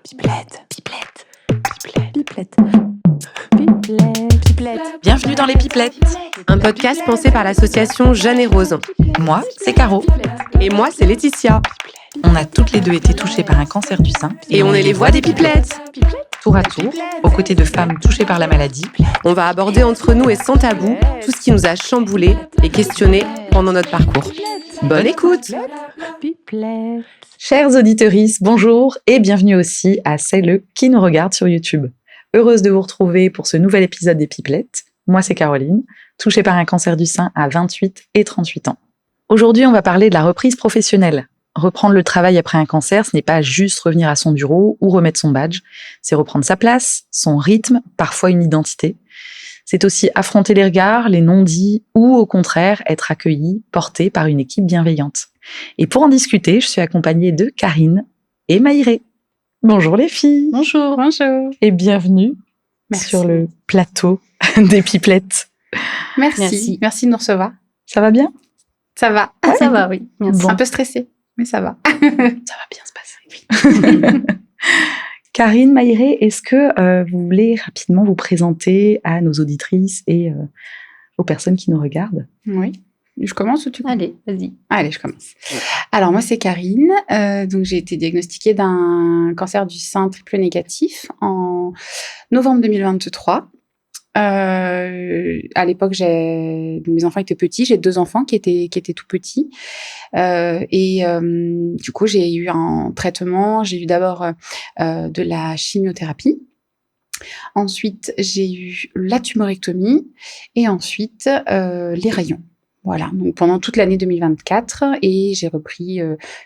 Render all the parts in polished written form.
Pipelette. Bienvenue dans les Pipelettes, un podcast pensé par l'association Jeanne et Rose. Moi, c'est Caro. Et moi, c'est Laetitia. On a toutes les deux été touchées par un cancer du sein. Et on est les voix des Pipelettes. Tour à tour, aux côtés de femmes touchées par la maladie. On va aborder entre nous et sans tabou tout ce qui nous a chamboulés et questionnés pendant notre parcours. Bonne écoute. Chères auditrices, bonjour et bienvenue aussi à celles qui nous regardent sur YouTube. Heureuse de vous retrouver pour ce nouvel épisode des Pipelettes. Moi, c'est Caroline, touchée par un cancer du sein à 28 et 38 ans. Aujourd'hui, on va parler de la reprise professionnelle. Reprendre le travail après un cancer, ce n'est pas juste revenir à son bureau ou remettre son badge. C'est reprendre sa place, son rythme, parfois une identité. C'est aussi affronter les regards, les non-dits ou au contraire être accueilli, porté par une équipe bienveillante. Et pour en discuter, je suis accompagnée de Karine et Maïré. Bonjour les filles. Bonjour. Et bienvenue sur le plateau des Pipelettes. Merci de nous recevoir. Ça va bien ? Ça va. Ouais. Ça va, oui. Merci. Bon. Un peu stressée, mais ça va. Ça va bien se passer. Karine, Maïré, est-ce que vous voulez rapidement vous présenter à nos auditrices et aux personnes qui nous regardent ? Oui. Je commence ou tu commences ? Allez, vas-y. Allez, je commence. Alors, moi, c'est Karine. Donc, j'ai été diagnostiquée d'un cancer du sein triple négatif en novembre 2023. À l'époque, mes enfants étaient petits. J'ai 2 enfants qui étaient tout petits. Du coup, j'ai eu un traitement. J'ai eu d'abord de la chimiothérapie. Ensuite, j'ai eu la tumorectomie et ensuite les rayons. Voilà, donc pendant toute l'année 2024 et j'ai repris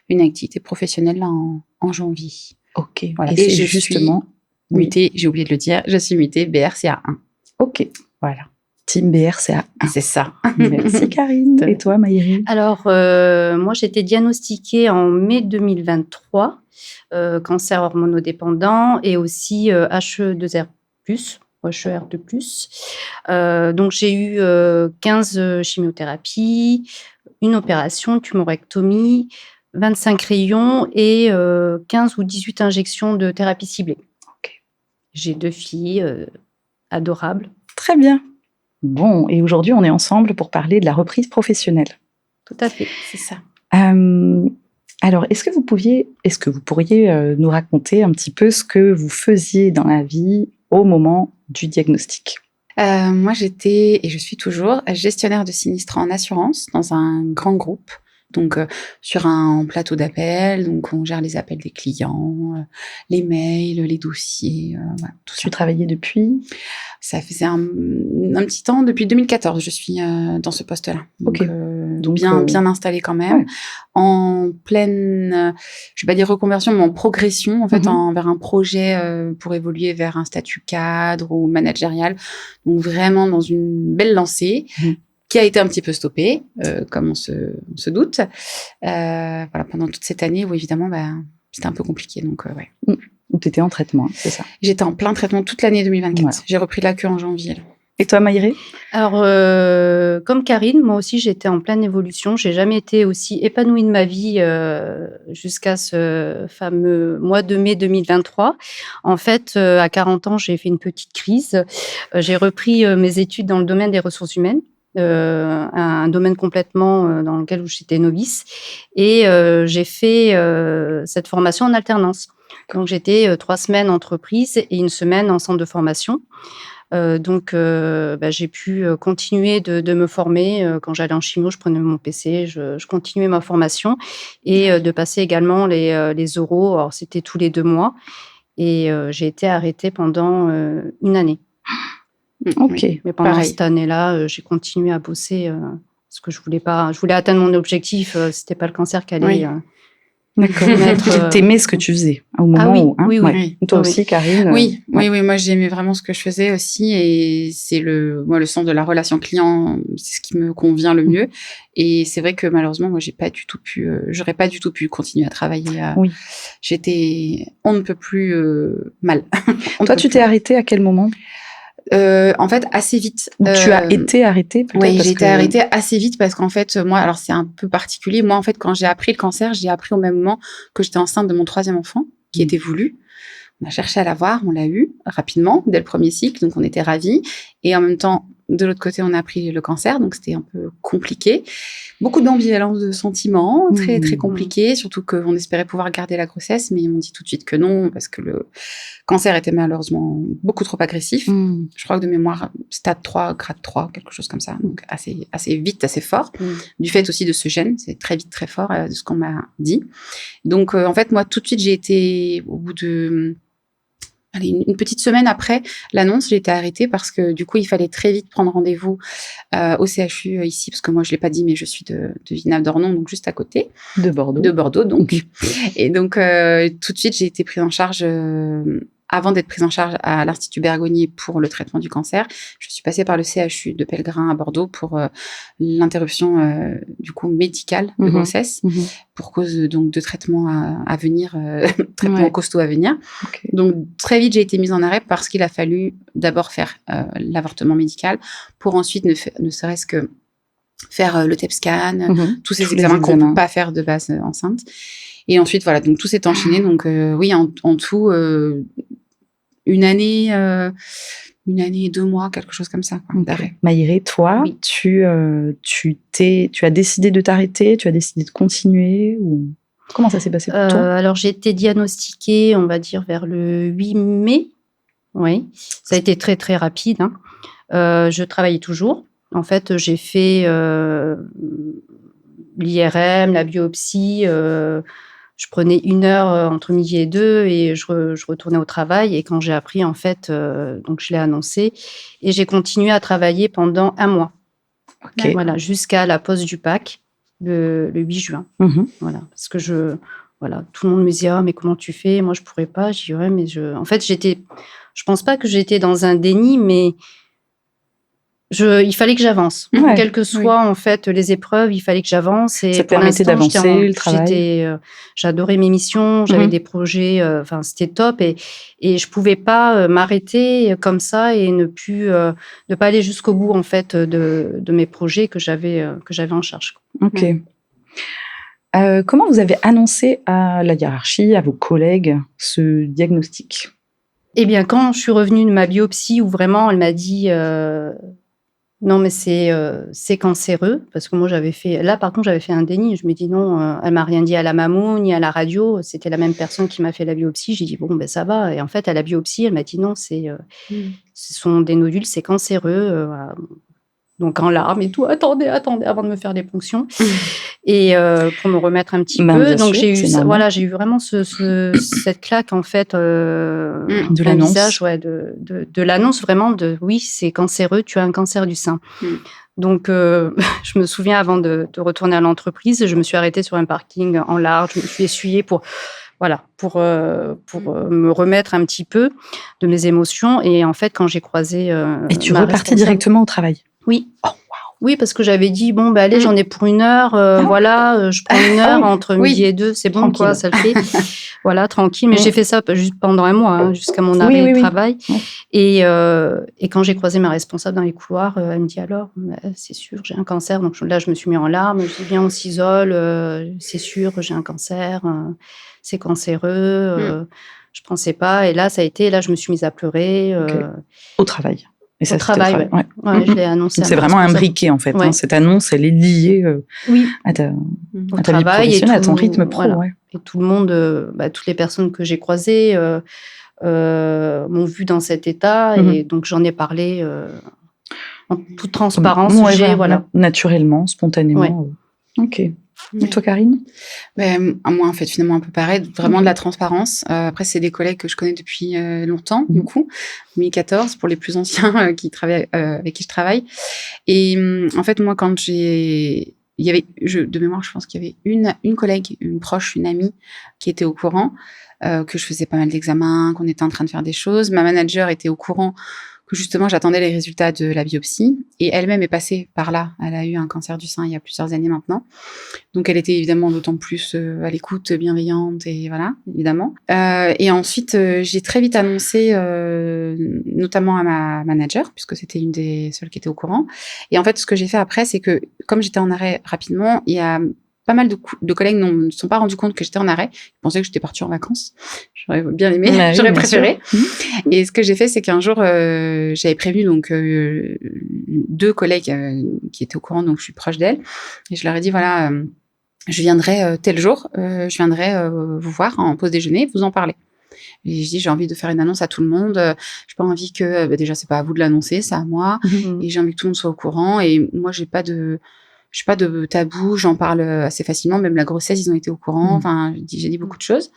une activité professionnelle en janvier. Ok, voilà. Et c'est justement... Oui. Mutée, j'ai oublié de le dire, je suis mutée BRCA1. Ok, voilà. Team BRCA1. C'est ça. Merci Karine. Et toi Maïré ? Alors, moi, j'ai été diagnostiquée en mai 2023, cancer hormonodépendant et aussi HE2R+. HER2+. Donc, j'ai eu 15 chimiothérapies, une opération, une tumorectomie, 25 rayons et 15 ou 18 injections de thérapie ciblée. Okay. J'ai 2 filles adorables. Très bien. Bon, et aujourd'hui, on est ensemble pour parler de la reprise professionnelle. Tout à fait, c'est ça. Alors, est-ce que vous pourriez nous raconter un petit peu ce que vous faisiez dans la vie au moment du diagnostic ? Moi, j'étais, et je suis toujours, gestionnaire de sinistres en assurance dans un grand groupe. Donc, sur un plateau d'appel, donc on gère les appels des clients, les mails, les dossiers, voilà, tout ça. Tu travaillais depuis ? Ça faisait un petit temps, depuis 2014, je suis dans ce poste-là. Donc, bien installée quand même, ouais. En pleine, je vais pas dire reconversion, mais en progression, en fait, vers un projet pour évoluer vers un statut cadre ou managérial. Donc, vraiment dans une belle lancée. Qui a été un petit peu stoppée, comme on se doute. Voilà, pendant toute cette année où, évidemment, c'était un peu compliqué. Donc, ouais. Donc, tu étais en traitement, c'est ça ? J'étais en plein traitement toute l'année 2024. Voilà. J'ai repris la queue en janvier. Là. Et toi, Maïré ? Alors, comme Karine, moi aussi, j'étais en pleine évolution. J'ai jamais été aussi épanouie de ma vie jusqu'à ce fameux mois de mai 2023. En fait, à 40 ans, j'ai fait une petite crise. J'ai repris mes études dans le domaine des ressources humaines. Un domaine complètement dans lequel j'étais novice et j'ai fait cette formation en alternance. Donc j'étais 3 semaines entreprise et 1 semaine en centre de formation. Donc j'ai pu continuer de me former. Quand j'allais en chimio, je prenais mon PC, je continuais ma formation et de passer également les oraux. Alors c'était tous les 2 mois et j'ai été arrêtée pendant 1 année. Ok. Mais pendant cette année-là, j'ai continué à bosser parce que je voulais atteindre mon objectif. C'était pas le cancer qui allait. Oui. D'accord. T'aimais ce que tu faisais au moment où. Hein, oui. Toi aussi, Karine. Oui. Moi, j'aimais vraiment ce que je faisais aussi, et c'est le sens de la relation client, c'est ce qui me convient le mieux. Et c'est vrai que malheureusement, moi, j'aurais pas du tout pu continuer à travailler. Oui. J'étais, on ne peut plus mal. Toi, tu t'es arrêtée à quel moment ? En fait, assez vite. Tu as été arrêtée peut-être? Oui, j'ai été arrêtée assez vite parce qu'en fait, moi, alors c'est un peu particulier. Moi, en fait, quand j'ai appris le cancer, j'ai appris au même moment que j'étais enceinte de mon 3e enfant, qui était voulu. On a cherché à l'avoir, on l'a eu rapidement, dès le premier cycle, donc on était ravis. Et en même temps, de l'autre côté, on a appris le cancer, donc c'était un peu compliqué. Beaucoup d'ambivalence de sentiments, très, très compliqué, surtout qu'on espérait pouvoir garder la grossesse, mais ils m'ont dit tout de suite que non, parce que le cancer était malheureusement beaucoup trop agressif. Je crois que de mémoire, stade 3, grade 3, quelque chose comme ça, donc assez vite, assez fort. Du fait aussi de ce gène, c'est très vite, très fort, de ce qu'on m'a dit. Donc, en fait, moi, tout de suite, j'ai été, au bout de... une petite semaine après l'annonce, j'ai été arrêtée parce que du coup, il fallait très vite prendre rendez-vous au CHU ici, parce que moi, je l'ai pas dit, mais je suis de Villenave-d'Ornon, donc juste à côté. De Bordeaux. De Bordeaux, donc. Et donc, tout de suite, j'ai été prise en charge... avant d'être prise en charge à l'Institut Bergonié pour le traitement du cancer, je suis passée par le CHU de Pellegrin à Bordeaux pour l'interruption du coup médicale de grossesse pour cause donc de traitements à venir, traitements costauds à venir. Donc très vite j'ai été mise en arrêt parce qu'il a fallu d'abord faire l'avortement médical pour ensuite ne serait-ce que faire le TEP scan, tous ces examens qu'on ne peut pas faire de base enceinte. Et ensuite, voilà, donc tout s'est enchaîné. Donc, oui, en tout, une année et 2 mois, quelque chose comme ça, quoi, d'arrêt. Maïré, toi, tu as décidé de t'arrêter, tu as décidé de continuer ou... Comment ça s'est passé pour toi? Alors, j'ai été diagnostiquée, on va dire, vers le 8 mai. Oui, ça a été très, très rapide. Je travaillais toujours. En fait, j'ai fait l'IRM, la biopsie... je prenais 1 heure entre midi et 2 et je retournais au travail. Et quand j'ai appris, en fait, donc je l'ai annoncé. Et j'ai continué à travailler pendant 1 mois. Voilà, jusqu'à la pause du Pâques, le 8 juin. Voilà, parce que tout le monde me disait « Ah, mais comment tu fais ?» Moi, je ne pourrais pas. Je dis « Ouais, mais En fait, je ne pense pas que j'étais dans un déni, mais... il fallait que j'avance. Quelles que soient en fait les épreuves, il fallait que j'avance. Et ça permettait d'avancer le travail. J'adorais mes missions, j'avais des projets, c'était top. Et je pouvais pas m'arrêter comme ça et ne pas aller jusqu'au bout en fait de mes projets que j'avais en charge. Ok. Comment vous avez annoncé à la hiérarchie, à vos collègues, ce diagnostic? Eh bien, quand je suis revenue de ma biopsie, où vraiment elle m'a dit... Non, mais c'est cancéreux, parce que moi, par contre, j'avais fait un déni. Je me dis non, elle m'a rien dit à la mammo, ni à la radio. C'était la même personne qui m'a fait la biopsie. J'ai dit, bon, ben ça va. Et en fait, à la biopsie, elle m'a dit non, ce sont des nodules, c'est cancéreux. Voilà. Donc, en larmes et tout, attendez, avant de me faire des ponctions. Et pour me remettre un petit peu. Donc, j'ai eu vraiment cette claque, en fait, de l'annonce. Visage, de l'annonce, vraiment, oui, c'est cancéreux, tu as un cancer du sein. Donc, je me souviens, avant de retourner à l'entreprise, je me suis arrêtée sur un parking en large, je me suis essuyée pour me remettre un petit peu de mes émotions. Et en fait, quand j'ai croisé... Et tu repartis directement au travail? Oui. Oh, wow. Oui, parce que j'avais dit, bon, bah, allez, j'en ai pour 1 heure, je prends 1 heure entre midi et 2, c'est bon, tranquille. Quoi, ça le fait. Voilà, tranquille. Mais j'ai fait ça juste pendant 1 mois, jusqu'à mon arrêt de travail. Et quand j'ai croisé ma responsable dans les couloirs, elle me dit, alors, c'est sûr, j'ai un cancer. Donc là, je me suis mis en larmes, je dis, viens, on s'isole, c'est sûr, j'ai un cancer, c'est cancéreux, je pensais pas. Et là, je me suis mise à pleurer. Au travail. Et ça, au travail, je l'ai annoncé. C'est vraiment imbriqué, en fait. Cette annonce, elle est liée à ta vie professionnelle, à ton rythme pro. Voilà. Et tout le monde, toutes les personnes que j'ai croisées m'ont vu dans cet état. Et donc, j'en ai parlé en toute transparence. Naturellement, spontanément. Ok. Et toi, Karine? Moi, en fait, finalement, un peu pareil. Vraiment de la transparence. Après, c'est des collègues que je connais depuis longtemps, du coup. 2014, pour les plus anciens avec qui je travaille. Et en fait, moi, quand de mémoire, je pense qu'il y avait une collègue, une proche, une amie qui était au courant que je faisais pas mal d'examens, qu'on était en train de faire des choses. Ma manager était au courant que justement j'attendais les résultats de la biopsie et elle-même est passée par là. Elle a eu un cancer du sein il y a plusieurs années maintenant. Donc elle était évidemment d'autant plus à l'écoute, bienveillante et voilà, évidemment. Et ensuite, j'ai très vite annoncé notamment à ma manager, puisque c'était une des seules qui était au courant. Et en fait, ce que j'ai fait après, c'est que comme j'étais en arrêt rapidement, il y a pas mal de collègues ne se sont pas rendus compte que j'étais en arrêt. Ils pensaient que j'étais partie en vacances. J'aurais bien aimé, j'aurais préféré. Et ce que j'ai fait, c'est qu'un jour, j'avais prévenu donc 2 collègues qui étaient au courant, donc je suis proche d'elles. Et je leur ai dit, voilà, je viendrai tel jour, je viendrai vous voir en pause déjeuner, vous en parler. Et je dis, j'ai envie de faire une annonce à tout le monde. J'ai pas envie que, déjà, c'est pas à vous de l'annoncer, c'est à moi. Et j'ai envie que tout le monde soit au courant. Et moi, j'ai pas de tabou. J'en parle assez facilement. Même la grossesse, ils ont été au courant. Enfin, j'ai dit beaucoup de choses.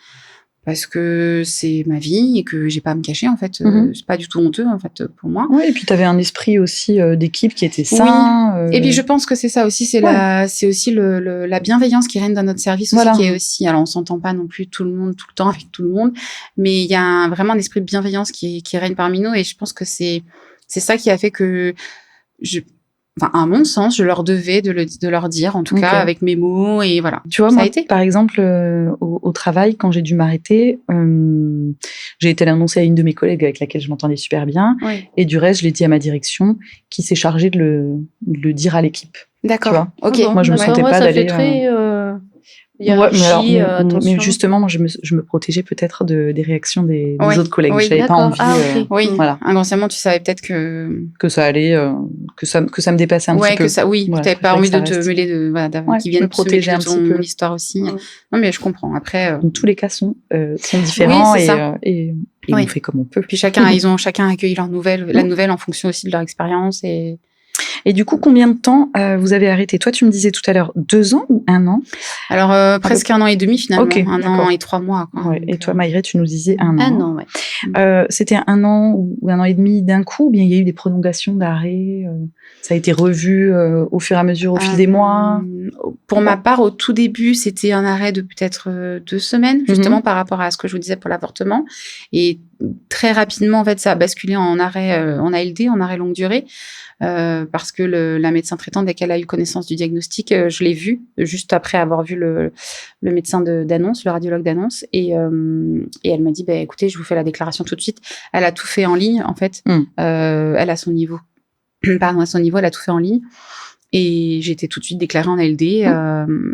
Parce que c'est ma vie et que j'ai pas à me cacher, en fait. C'est pas du tout honteux, en fait, pour moi. Oui, et puis tu avais un esprit aussi d'équipe qui était sain. Et puis je pense que c'est ça aussi, c'est aussi la bienveillance qui règne dans notre service aussi, qui est aussi, alors on s'entend pas non plus tout le monde, tout le temps avec tout le monde, mais il y a vraiment un esprit de bienveillance qui règne parmi nous, et je pense que c'est ça qui a fait que à mon sens, je leur devais de leur dire, en tout cas, avec mes mots, et voilà. Tu vois, moi, par exemple, au travail, quand j'ai dû m'arrêter, j'ai été l'annoncer à une de mes collègues avec laquelle je m'entendais super bien, et du reste, je l'ai dit à ma direction, qui s'est chargée de le dire à l'équipe. D'accord. Ok. Moi, je me sentais pas d'aller. Mais justement, moi, je me protégeais peut-être des réactions des autres collègues. Je n'avais pas envie. Voilà. Inconsciemment, tu savais peut-être que ça allait, que ça me dépassait un petit peu. Tu n'avais pas envie de te mêler qu'ils viennent protéger un petit peu l'histoire aussi. Non, mais je comprends. Après, tous les cas sont différents et on fait comme on peut. Puis chacun accueille la nouvelle en fonction aussi de leur expérience Et du coup, combien de temps vous avez arrêté? Toi, tu me disais tout à l'heure 2 ans ou 1 an? Alors, presque 1 an et demi finalement. 1 an et 3 mois. Quoi. Et toi, Maïré, tu nous disais 1 an. 1 an, ouais. C'était 1 an ou 1 an et demi d'un coup, ou bien il y a eu des prolongations d'arrêt? Ça a été revu au fur et à mesure, au fil des mois? Pour ma part, au tout début, c'était un arrêt de peut-être 2 semaines, justement par rapport à ce que je vous disais pour l'avortement. Et très rapidement, en fait, ça a basculé en arrêt, en ALD, en arrêt longue durée. Parce que la médecin traitante, dès qu'elle a eu connaissance du diagnostic, je l'ai vue juste après avoir vu le médecin d'annonce, le radiologue d'annonce, et elle m'a dit, écoutez, je vous fais la déclaration tout de suite. Elle a tout fait en ligne, en fait. Elle a son niveau. Pardon, à son niveau, elle a tout fait en ligne. Et j'ai été tout de suite déclarée en ALD.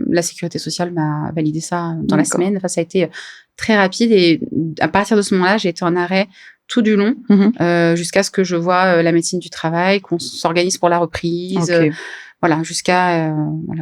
La sécurité sociale m'a validé ça dans la semaine. Enfin, ça a été très rapide. Et à partir de ce moment-là, j'ai été en arrêt tout du long, jusqu'à ce que je vois la médecine du travail, qu'on s'organise pour la reprise. Voilà, jusqu'à...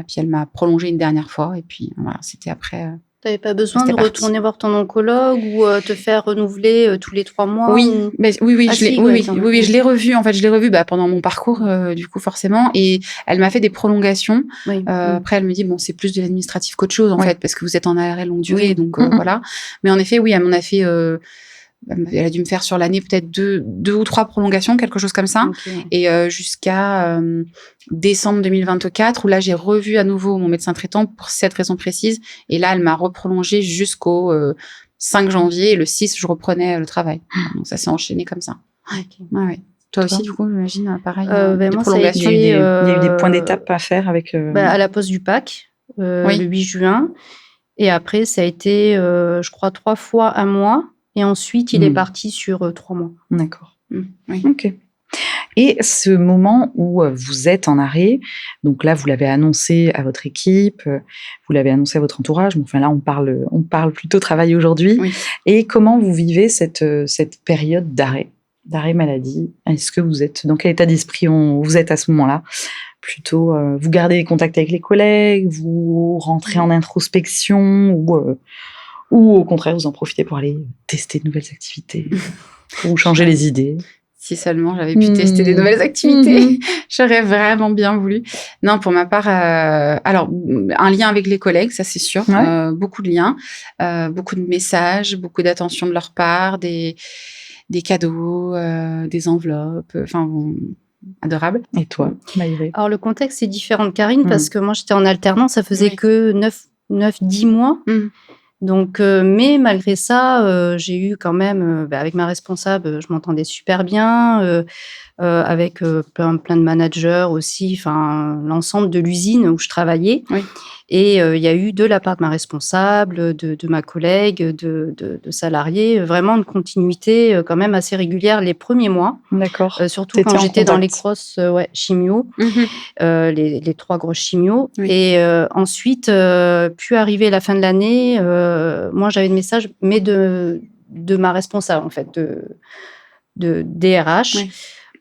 puis elle m'a prolongé une dernière fois. Et puis, voilà, c'était après... Tu n'avais pas besoin de retourner voir ton oncologue ou te faire renouveler tous les 3 mois? Oui, je l'ai revu. En fait, je l'ai revu pendant mon parcours, du coup, forcément. Et elle m'a fait des prolongations. Après, elle me dit, bon, c'est plus de l'administratif qu'autre chose, en fait, parce que vous êtes en arrêt longue durée. Donc, voilà. Mais en effet, elle m'en a fait... elle a dû me faire sur l'année peut-être 2 ou 3 prolongations, quelque chose comme ça. Et jusqu'à décembre 2024, où là, j'ai revu à nouveau mon médecin traitant pour cette raison précise. Et là, elle m'a reprolongé jusqu'au 5 janvier. Et le 6, je reprenais le travail. Donc, ça s'est enchaîné comme ça. Toi aussi, du coup, j'imagine, pareil, des moi, prolongations. Il y a eu des points d'étape à faire avec... à la pause du PAC, le 8 juin. Et après, ça a été, je crois, 3 fois 1 mois. Et ensuite, il est parti sur 3 mois. D'accord. Ok. Et ce moment où vous êtes en arrêt, donc là, vous l'avez annoncé à votre équipe, vous l'avez annoncé à votre entourage. Enfin, là, on parle plutôt travail aujourd'hui. Et comment vous vivez cette période d'arrêt maladie? Est-ce que vous êtes dans quel état d'esprit vous êtes à ce moment-là? Plutôt, vous gardez les contacts avec les collègues, vous rentrez en introspection ou au contraire, vous en profitez pour aller tester de nouvelles activités, ou changer les idées? Si seulement j'avais pu tester des nouvelles activités, j'aurais vraiment bien voulu. Non, pour ma part, alors, un lien avec les collègues, ça c'est sûr, beaucoup de liens, beaucoup de messages, beaucoup d'attention de leur part, des cadeaux, des enveloppes, adorable. Et toi, Maïré? Alors, le contexte est différent de Karine, parce que moi, j'étais en alternance, ça faisait que 9-10 mois. Donc, mais malgré ça, j'ai eu quand même, avec ma responsable, je m'entendais super bien, avec plein de managers aussi, enfin l'ensemble de l'usine où je travaillais. Et il y a eu de la part de ma responsable, de ma collègue, de salariés, vraiment une continuité quand même assez régulière les premiers mois. D'accord. Surtout quand j'étais dans les grosses chimio, les 3 grosses chimios. Oui. Et ensuite, puis arrivé la fin de l'année, moi j'avais des messages, mais de ma responsable en fait, de DRH. Oui.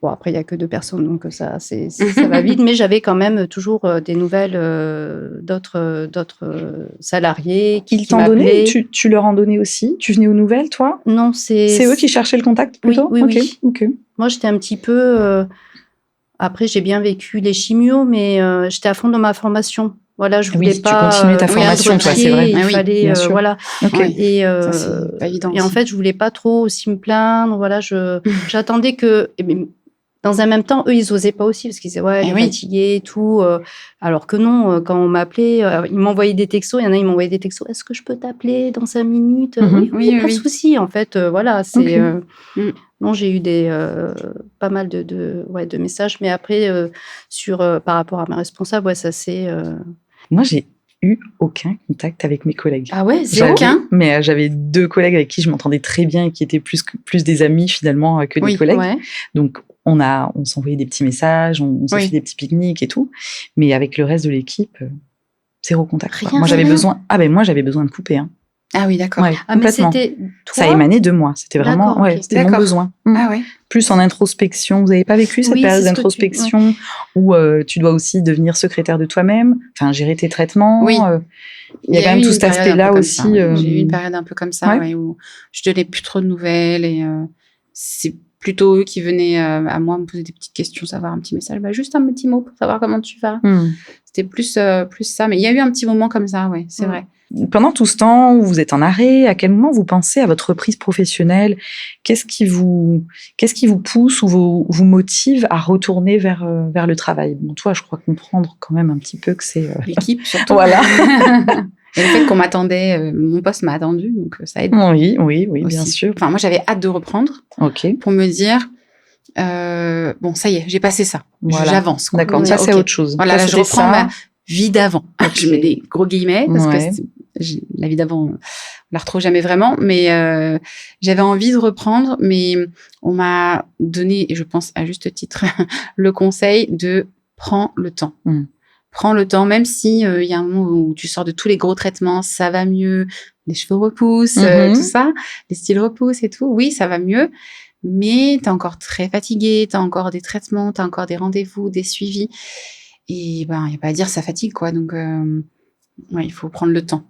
Bon, après, il n'y a que 2 personnes, donc ça va vite. Mais j'avais quand même toujours des nouvelles d'autres salariés qui t'en donnaient. Tu leur en donnais aussi? Tu venais aux nouvelles, toi? Non, c'est eux qui cherchaient le contact plutôt? Oui. Okay. Moi, j'étais un petit peu... Après, j'ai bien vécu les chimios, mais j'étais à fond dans ma formation. Voilà, je voulais pas... tu continuais ta formation, toi, c'est vrai. Il fallait, bien sûr. Voilà. Okay. Et, ça, c'est pas évident. Et en fait, je voulais pas trop aussi me plaindre. Voilà, j'attendais que... Dans un même temps, eux, ils osaient pas aussi parce qu'ils disaient elle est fatiguée et tout. Alors que non, quand on m'appelait, ils m'envoyaient des textos. Il y en a, ils m'envoyaient des textos. Est-ce que je peux t'appeler dans 5 minutes? Oui, pas de souci. En fait, voilà, c'est. Non, j'ai eu pas mal de messages, mais après par rapport à ma responsable, ça c'est. Moi, j'ai eu aucun contact avec mes collègues. Ah ouais, c'est aucun. Mais j'avais 2 collègues avec qui je m'entendais très bien et qui étaient plus des amis finalement que des collègues. Ouais. Donc on s'envoyait des petits messages, on s'est fait des petits pique-niques et tout, mais avec le reste de l'équipe, 0 contact. Rien, moi j'avais besoin. Moi j'avais besoin de couper. Hein. Ah oui, d'accord. Ouais, mais c'était toi? Ça émanait de moi. C'était vraiment, c'était mon besoin. Ah ouais. Plus en introspection. Vous n'avez pas vécu cette période d'introspection où tu dois aussi devenir secrétaire de toi-même, enfin gérer tes traitements. Oui. Il y a quand même tout cet aspect-là aussi. J'ai eu une période un peu comme ça, où je donnais plus trop de nouvelles et c'est plutôt eux qui venaient à moi me poser des petites questions, savoir un petit message, juste un petit mot pour savoir comment tu vas. C'était plus ça, mais il y a eu un petit moment comme ça, c'est vrai. Pendant tout ce temps où vous êtes en arrêt, à quel moment vous pensez à votre reprise professionnelle? Qu'est-ce qui vous pousse ou vous motive à retourner vers le travail? Bon, toi, je crois comprendre quand même un petit peu que c'est... L'équipe, surtout. Voilà. Et le fait qu'on m'attendait, mon poste m'a attendu, donc ça aide. Oui, bien sûr. Enfin, moi, j'avais hâte de reprendre pour me dire... bon, ça y est, j'ai passé ça. Voilà. J'avance. Quoi. D'accord, ça c'est autre chose. Voilà, là, je reprends ma vie d'avant. Okay. Je mets des gros guillemets parce que la vie d'avant, on la retrouve jamais vraiment. Mais j'avais envie de reprendre, mais on m'a donné, et je pense à juste titre, le conseil de prends le temps. Prends le temps, même si il y a un moment où tu sors de tous les gros traitements, ça va mieux, les cheveux repoussent, tout ça, les styles repoussent et tout. Oui, ça va mieux. Mais t'es encore très fatigué, t'as encore des traitements, t'as encore des rendez-vous, des suivis. Et y a pas à dire, ça fatigue, quoi. Donc, il faut prendre le temps.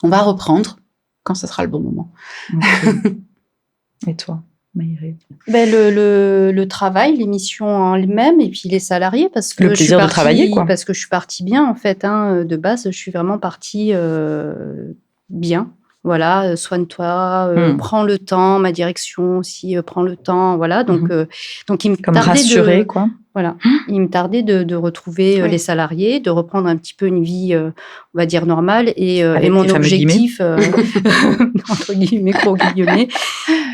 On va reprendre quand ce sera le bon moment. Okay. Et toi, Maïré? Le travail, les missions en elles-mêmes, et puis les salariés, parce que le plaisir de travailler, quoi. Parce que je suis partie bien, en fait. De base, je suis vraiment partie bien. Voilà, soigne-toi, prends le temps, ma direction aussi prend le temps, voilà. Donc il me tardait rassurer, quoi. Voilà, il me tardait de retrouver les salariés, de reprendre un petit peu une vie, on va dire normale, et mon objectif, entre guillemets, gros guillemets,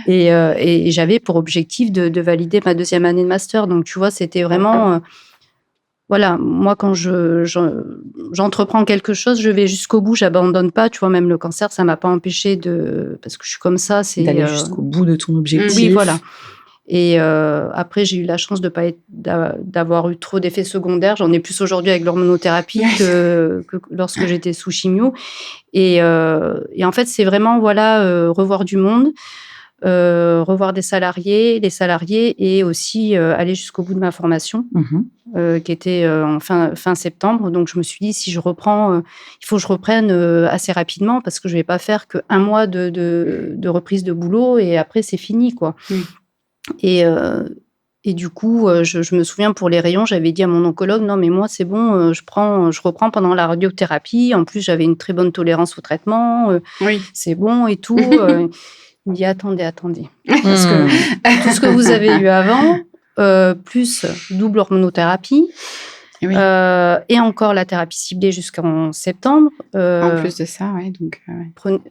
et j'avais pour objectif de valider ma 2e année de master. Donc tu vois, c'était vraiment voilà, moi, quand j'entreprends quelque chose, je vais jusqu'au bout, j'abandonne pas. Tu vois, même le cancer, ça m'a pas empêché parce que je suis comme ça. C'est d'aller jusqu'au bout de ton objectif. Oui, voilà. Et après, j'ai eu la chance d'avoir eu trop d'effets secondaires. J'en ai plus aujourd'hui avec l'hormonothérapie que lorsque j'étais sous chimio. Et en fait, c'est vraiment revoir du monde. Revoir les salariés et aussi aller jusqu'au bout de ma formation qui était en fin septembre. Donc je me suis dit, si je reprends, il faut que je reprenne assez rapidement parce que je vais pas faire que 1 mois de reprise de boulot et après c'est fini, quoi. Et du coup, je me souviens pour les rayons, j'avais dit à mon oncologue, non mais moi c'est bon, je reprends pendant la radiothérapie. En plus j'avais une très bonne tolérance au traitement, c'est bon et tout. Il me dit, attendez. Parce que tout ce que vous avez eu avant, plus double hormonothérapie, Oui. Et encore la thérapie ciblée jusqu'en septembre. En plus de ça, ouais. Donc,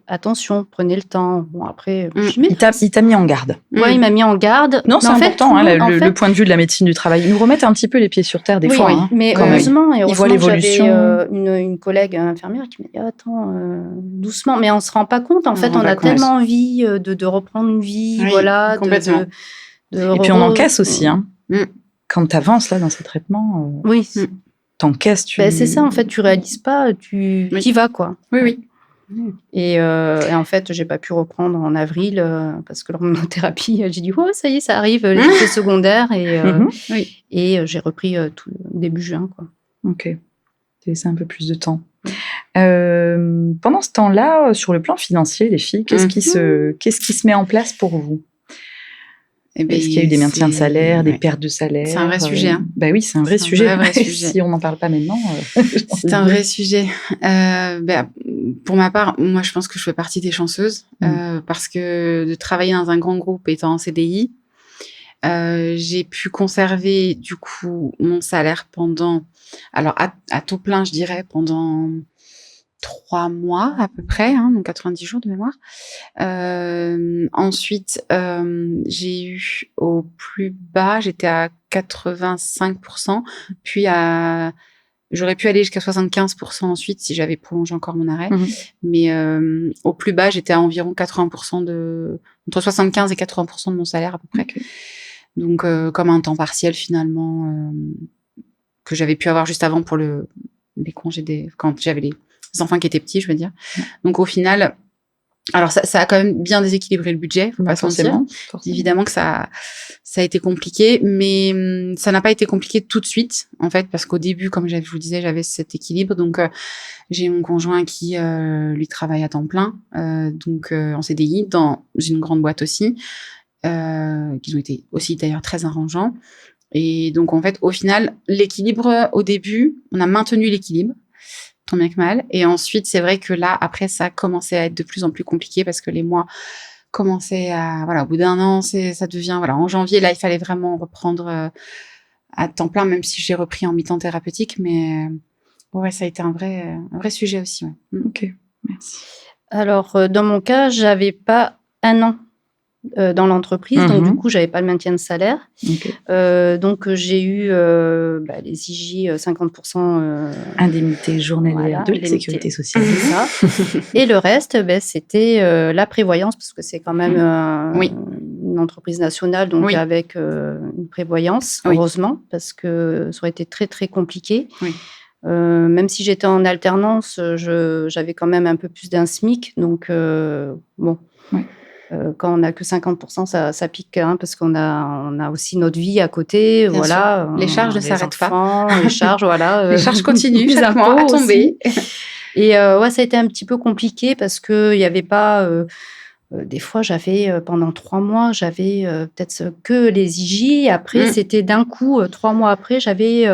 attention, prenez le temps. Bon, après, il t'a mis en garde. Ouais, il m'a mis en garde. Non, c'est important, le point de vue de la médecine du travail. Ils nous remettent un petit peu les pieds sur terre des fois. Oui, mais heureusement, ils voient l'évolution. J'avais une collègue infirmière qui m'a dit attends, doucement, mais on se rend pas compte. En fait, on a tellement envie de reprendre une vie, voilà. Complètement. Et puis on encaisse aussi, hein. Quand tu avances là dans ces traitements, oui, t'encaisses. C'est ça, en fait, tu réalises pas, tu y vas, quoi. Oui. Et en fait, j'ai pas pu reprendre en avril parce que l'hormonothérapie, j'ai dit ça y est, ça arrive, les effets secondaires et j'ai repris tout début juin, quoi. Ok, t'as laissé un peu plus de temps. Pendant ce temps-là, sur le plan financier, les filles, qu'est-ce qui se met en place pour vous? Est-ce qu'il y a eu des maintiens de salaire, des pertes de salaire? C'est un vrai sujet. Bah oui, c'est un vrai sujet. Si on n'en parle pas maintenant. C'est un vrai sujet. Pour ma part, moi, je pense que je fais partie des chanceuses parce que de travailler dans un grand groupe étant en CDI, j'ai pu conserver du coup mon salaire pendant, alors à taux plein, je dirais, pendant 3 mois à peu près, donc 90 jours de mémoire. Ensuite, j'ai eu au plus bas, j'étais à 85%, puis j'aurais pu aller jusqu'à 75% ensuite si j'avais prolongé encore mon arrêt. Mais au plus bas, j'étais à environ 80% entre 75 et 80% de mon salaire à peu près. Okay. Donc, comme un temps partiel finalement que j'avais pu avoir juste avant pour les congés quand j'avais les enfants qui étaient petits, je veux dire. Donc au final, alors ça a quand même bien déséquilibré le budget, faut pas se mentir. Évidemment que ça a été compliqué, mais ça n'a pas été compliqué tout de suite, en fait, parce qu'au début, comme je vous disais, j'avais cet équilibre. Donc j'ai mon conjoint qui lui travaille à temps plein, donc en CDI dans une grande boîte aussi, qui ont été aussi d'ailleurs très arrangeants. Et donc en fait, au final, l'équilibre au début, on a maintenu l'équilibre. Tant bien que mal. Et ensuite, c'est vrai que là, après, ça commençait à être de plus en plus compliqué parce que les mois commençaient au bout d'un an, ça devient, en janvier, là, il fallait vraiment reprendre à temps plein, même si j'ai repris en mi-temps thérapeutique. Mais ça a été un vrai sujet aussi. Ouais. Ok, merci. Alors, dans mon cas, j'avais pas un an dans l'entreprise, donc du coup, j'avais pas le maintien de salaire. Okay. Donc, j'ai eu les IJ 50%. Indemnité journalière de la sécurité sociale. C'est ça. Et le reste, c'était la prévoyance, parce que c'est quand même une entreprise nationale, donc avec une prévoyance, heureusement, parce que ça aurait été très, très compliqué. Oui. Même si j'étais en alternance, j'avais quand même un peu plus d'un SMIC, donc bon. Oui. Quand on n'a que 50%, ça pique, parce qu'on a aussi notre vie à côté. Bien voilà. Les charges ne s'arrêtent pas. Les charges, les charges continuent chaque mois à tomber. Et ça a été un petit peu compliqué parce qu'il n'y avait pas... des fois, j'avais, pendant 3 mois, j'avais peut-être que les IJ. Après, c'était d'un coup, 3 mois après, j'avais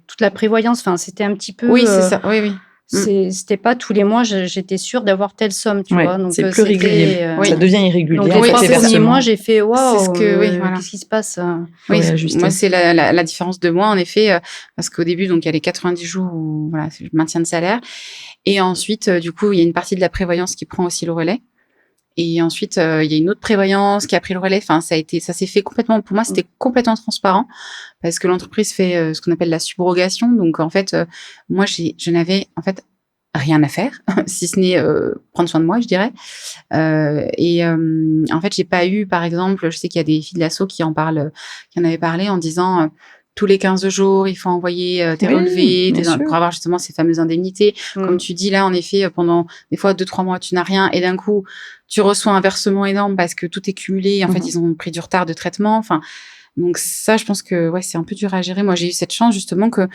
toute la prévoyance. Enfin, c'était un petit peu... Oui, c'est ça. Oui. C'était pas tous les mois, j'étais sûre d'avoir telle somme, tu vois. Donc, c'est plus régulier. Ça devient irrégulier. Donc, les 3 premiers mois, j'ai fait waouh, qu'est-ce qui se passe? Oui, moi, c'est la différence de mois, en effet, parce qu'au début, donc, il y a les 90 jours où c'est le maintien de salaire. Et ensuite, du coup, il y a une partie de la prévoyance qui prend aussi le relais. Et ensuite, il y a une autre prévoyance qui a pris le relais. Enfin, ça s'est fait complètement, pour moi, c'était complètement transparent parce que l'entreprise fait ce qu'on appelle la subrogation. Donc, en fait, moi, je n'avais, en fait, rien à faire, si ce n'est prendre soin de moi, je dirais. En fait, j'ai pas eu, par exemple, je sais qu'il y a des filles de l'asso qui en avaient parlé en disant... tous les 15 jours, il faut envoyer tes relevés pour avoir justement ces fameuses indemnités. Comme tu dis là, en effet, pendant des fois 2-3 mois, tu n'as rien et d'un coup, tu reçois un versement énorme parce que tout est cumulé. En fait, ils ont pris du retard de traitement. Enfin, donc ça, je pense que c'est un peu dur à gérer. Moi, j'ai eu cette chance justement que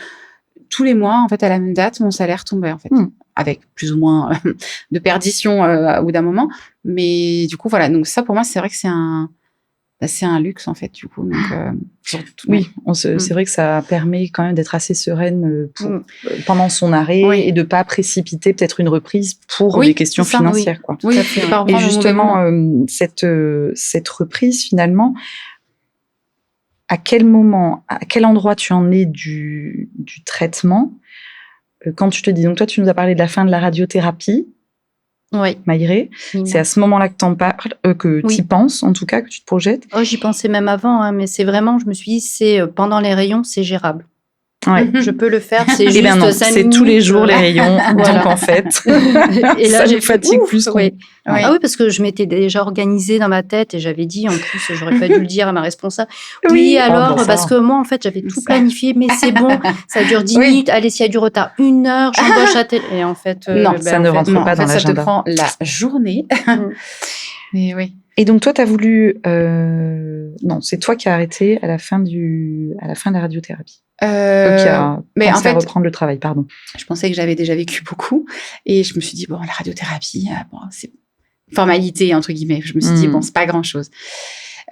tous les mois, en fait, à la même date, mon salaire tombait en fait, avec plus ou moins de perdition au bout d'un moment. Mais du coup, voilà. Donc ça, pour moi, c'est vrai que c'est un luxe en fait du coup. Donc, c'est vrai que ça permet quand même d'être assez sereine pendant son arrêt et de pas précipiter peut-être une reprise pour des questions financières. Quoi. Oui. Et justement, cette reprise finalement, à quel moment, à quel endroit tu en es du traitement quand tu te dis, donc toi tu nous as parlé de la fin de la radiothérapie, Oui. Maïré, c'est à ce moment-là que t'en parles, que tu y penses en tout cas, que tu te projettes. Oh, j'y pensais même avant, hein, mais c'est vraiment, je me suis dit, c'est pendant les rayons, c'est gérable. Ouais. Je peux le faire, c'est juste non, 5 c'est minutes. tous les jours les rayons, Voilà. donc en fait, Et là, ça j'ai nous fatigue plus. Oui. Oui. Ah oui, parce que je m'étais déjà organisée dans ma tête et j'avais dit, en plus, j'aurais pas dû le dire à ma responsable. Oui, alors, ça. parce que moi, en fait, j'avais tout planifié, mais c'est bon, ça dure 10 Oui. minutes. Allez, s'il y a du retard, 1 heure, j'embauche à tel. Et en fait, Non, ça ne rentre pas dans ça te l'agenda. prend la journée. Mais oui. Et donc toi, tu as voulu... Non, c'est toi qui as arrêté à la fin de la radiothérapie. Qui a mais pensé en fait, à reprendre le travail, pardon. je pensais que j'avais déjà vécu beaucoup et je me suis dit, bon, la radiothérapie, bon, c'est formalité, entre guillemets. Je me suis dit, bon, c'est pas grand-chose.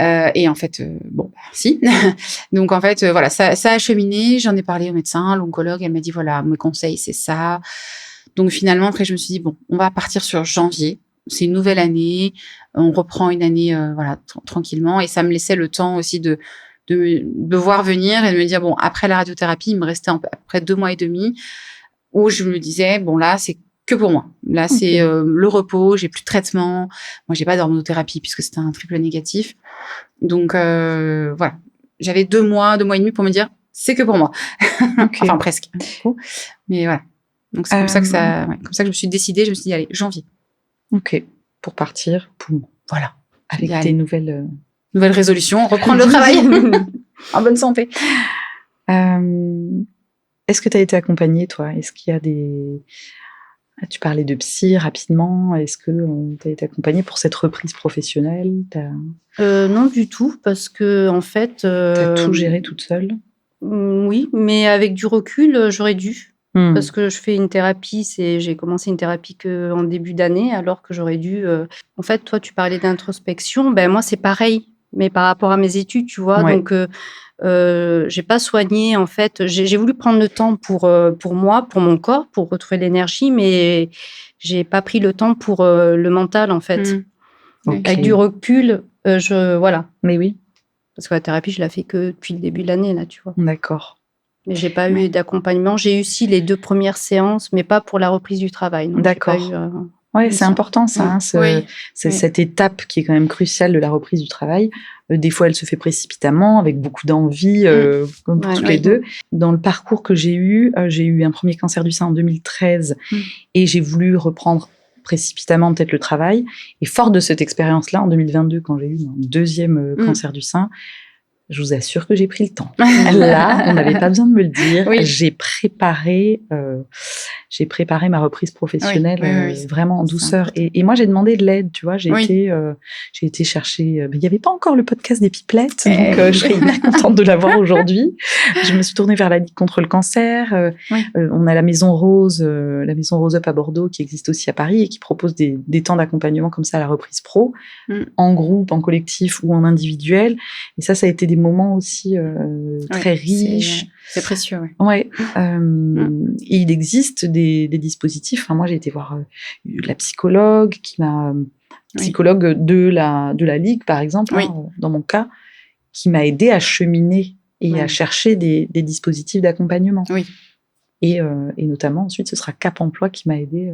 Et en fait, bon, si. Donc, en fait, voilà, ça a cheminé. J'en ai parlé au médecin, l'oncologue. Elle m'a dit, voilà, mes conseils, c'est ça. Donc, finalement, après, je me suis dit, bon, on va partir sur janvier. C'est une nouvelle année. On reprend une année, voilà, tranquillement. Et ça me laissait le temps aussi de voir venir et de me dire, bon, après la radiothérapie, il me restait à peu près 2 mois et demi où je me disais, bon, là, c'est que pour moi. Là, c'est le repos, j'ai plus de traitement. Moi, j'ai pas d'hormonothérapie puisque c'était un triple négatif. Donc, voilà. J'avais 2 mois et demi pour me dire, c'est que pour moi. Enfin, presque. Mais voilà. Donc, c'est comme ça que comme ça que je me suis décidée. Je me suis dit, allez, janvier. Ok. Pour partir, voilà. Avec des nouvelles résolutions, reprendre le travail en bonne santé. Est-ce que tu as été accompagnée, toi? Est-ce qu'il y a tu parlais de psy rapidement. Est-ce que tu as été accompagnée pour cette reprise professionnelle? Non, du tout, parce que en fait... Tu as tout géré toute seule? Oui, mais avec du recul, j'aurais dû. Parce que je fais une thérapie, j'ai commencé une thérapie qu'en début d'année, alors que j'aurais dû... En fait, toi, tu parlais d'introspection. Ben, moi, c'est pareil, mais par rapport à mes études, tu vois. Ouais. Donc, j'ai pas soigné, en fait. J'ai voulu prendre le temps pour moi, pour mon corps, pour retrouver l'énergie, mais j'ai pas pris le temps pour le mental, en fait. Okay. Avec du recul, voilà. Mais oui. Parce que la thérapie, je la fais que depuis le début de l'année, là, tu vois. D'accord. Mais j'ai pas eu d'accompagnement. J'ai eu aussi les 2 premières séances, mais pas pour la reprise du travail. Donc d'accord. Oui, c'est important ça. C'est cette étape qui est quand même cruciale de la reprise du travail. Des fois, elle se fait précipitamment, avec beaucoup d'envie, comme pour toutes les deux. Dans le parcours que j'ai eu un premier cancer du sein en 2013 et j'ai voulu reprendre précipitamment peut-être le travail. Et fort de cette expérience-là, en 2022, quand j'ai eu mon 2e cancer du sein, je vous assure que j'ai pris le temps. Là, on n'avait pas besoin de me le dire. Oui. J'ai préparé ma reprise professionnelle vraiment en douceur. Et moi, j'ai demandé de l'aide, tu vois. J'ai été chercher... il n'y avait pas encore le podcast des Pipelettes, donc je serais hyper contente de l'avoir aujourd'hui. Je me suis tournée vers la Ligue contre le cancer. On a la Maison Rose Up à Bordeaux, qui existe aussi à Paris et qui propose des temps d'accompagnement comme ça à la reprise pro, en groupe, en collectif ou en individuel. Et ça a été des moments aussi très riches. C'est précieux, oui. Ouais. Et il existe des dispositifs. Enfin, moi, j'ai été voir la psychologue psychologue de la Ligue, par exemple, dans mon cas, qui m'a aidée à cheminer et à chercher des dispositifs d'accompagnement. Oui. Et notamment, ensuite, ce sera Cap Emploi qui m'a aidée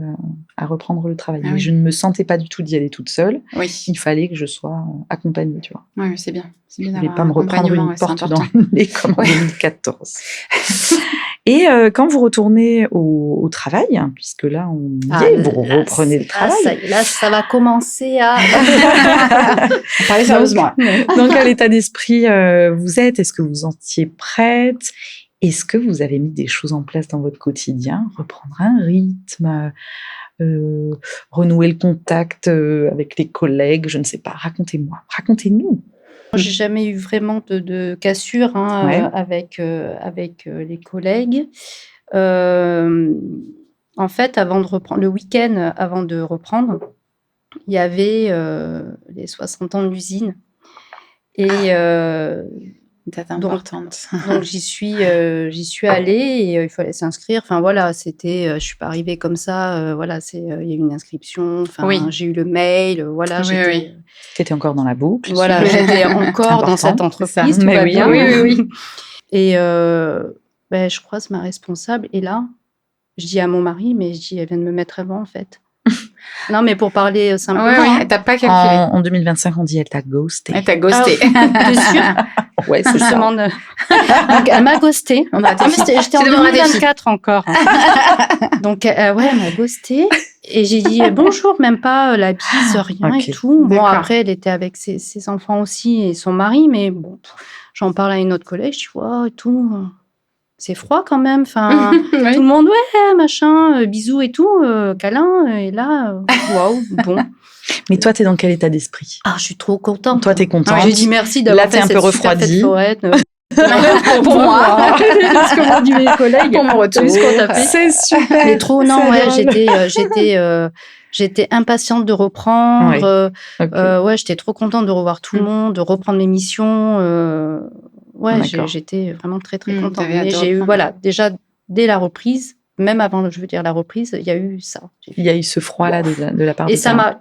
à reprendre le travail. Mais je ne me sentais pas du tout d'y aller toute seule. Oui. Il fallait que je sois accompagnée, tu vois. Oui, c'est bien. Je ne voulais pas me reprendre une porte dans le nez comme en 2014. Et quand vous retournez au travail, puisque là, vous reprenez le travail. Là, ça va commencer à... parler sérieusement. Dans quel état d'esprit vous êtes? Est-ce que vous en étiez prête? Est-ce que vous avez mis des choses en place dans votre quotidien? Reprendre un rythme, renouer le contact avec les collègues, je ne sais pas. Racontez-nous. J'ai jamais eu vraiment de cassure avec les collègues. En fait, avant de reprendre, le week-end avant de reprendre, il y avait les 60 ans de l'usine. Et Date importante. Donc j'y suis allée et il fallait s'inscrire. Enfin voilà, c'était, je suis pas arrivée comme ça. Voilà, il y a eu une inscription. Enfin, j'ai eu le mail. Voilà, T'étais encore dans la boucle. Voilà, j'étais encore dans cette entreprise. Tout va bien. Oui. Et je croise ma responsable et là, je dis à mon mari, mais je dis, elle vient de me mettre avant en fait. Non, mais pour parler simplement. Ouais, t'as pas calculé. En 2025, on dit elle t'a ghosté. Elle t'a ghosté. T'es sûre? Ouais, c'est ça. Donc, elle m'a ghosté. J'étais en 2024 encore. Donc, elle m'a ghosté. Et j'ai dit bonjour, même pas la bise, rien et tout. Bon, après, elle était avec ses enfants aussi et son mari, mais bon, j'en parle à une autre collègue, je dis, wow, et tout. C'est froid quand même. Enfin, oui. Tout le monde, ouais, machin, bisous et tout, câlin. Et là, waouh, bon. Mais toi, t'es dans quel état d'esprit? Ah, je suis trop contente. Toi, t'es contente. J'ai dit merci d'avoir fait cette super fête foraine. Pour moi. Ce que m'ont dit mes collègues. Pour mon retour. C'est super. Mais trop, non, j'étais impatiente de reprendre. J'étais trop contente de revoir tout le monde, de reprendre mes missions. J'étais vraiment très, très contente. Mais j'ai eu, déjà, dès la reprise, même avant, la reprise, il y a eu ça. Il y a eu ce froid-là de la part de Et ça m'a...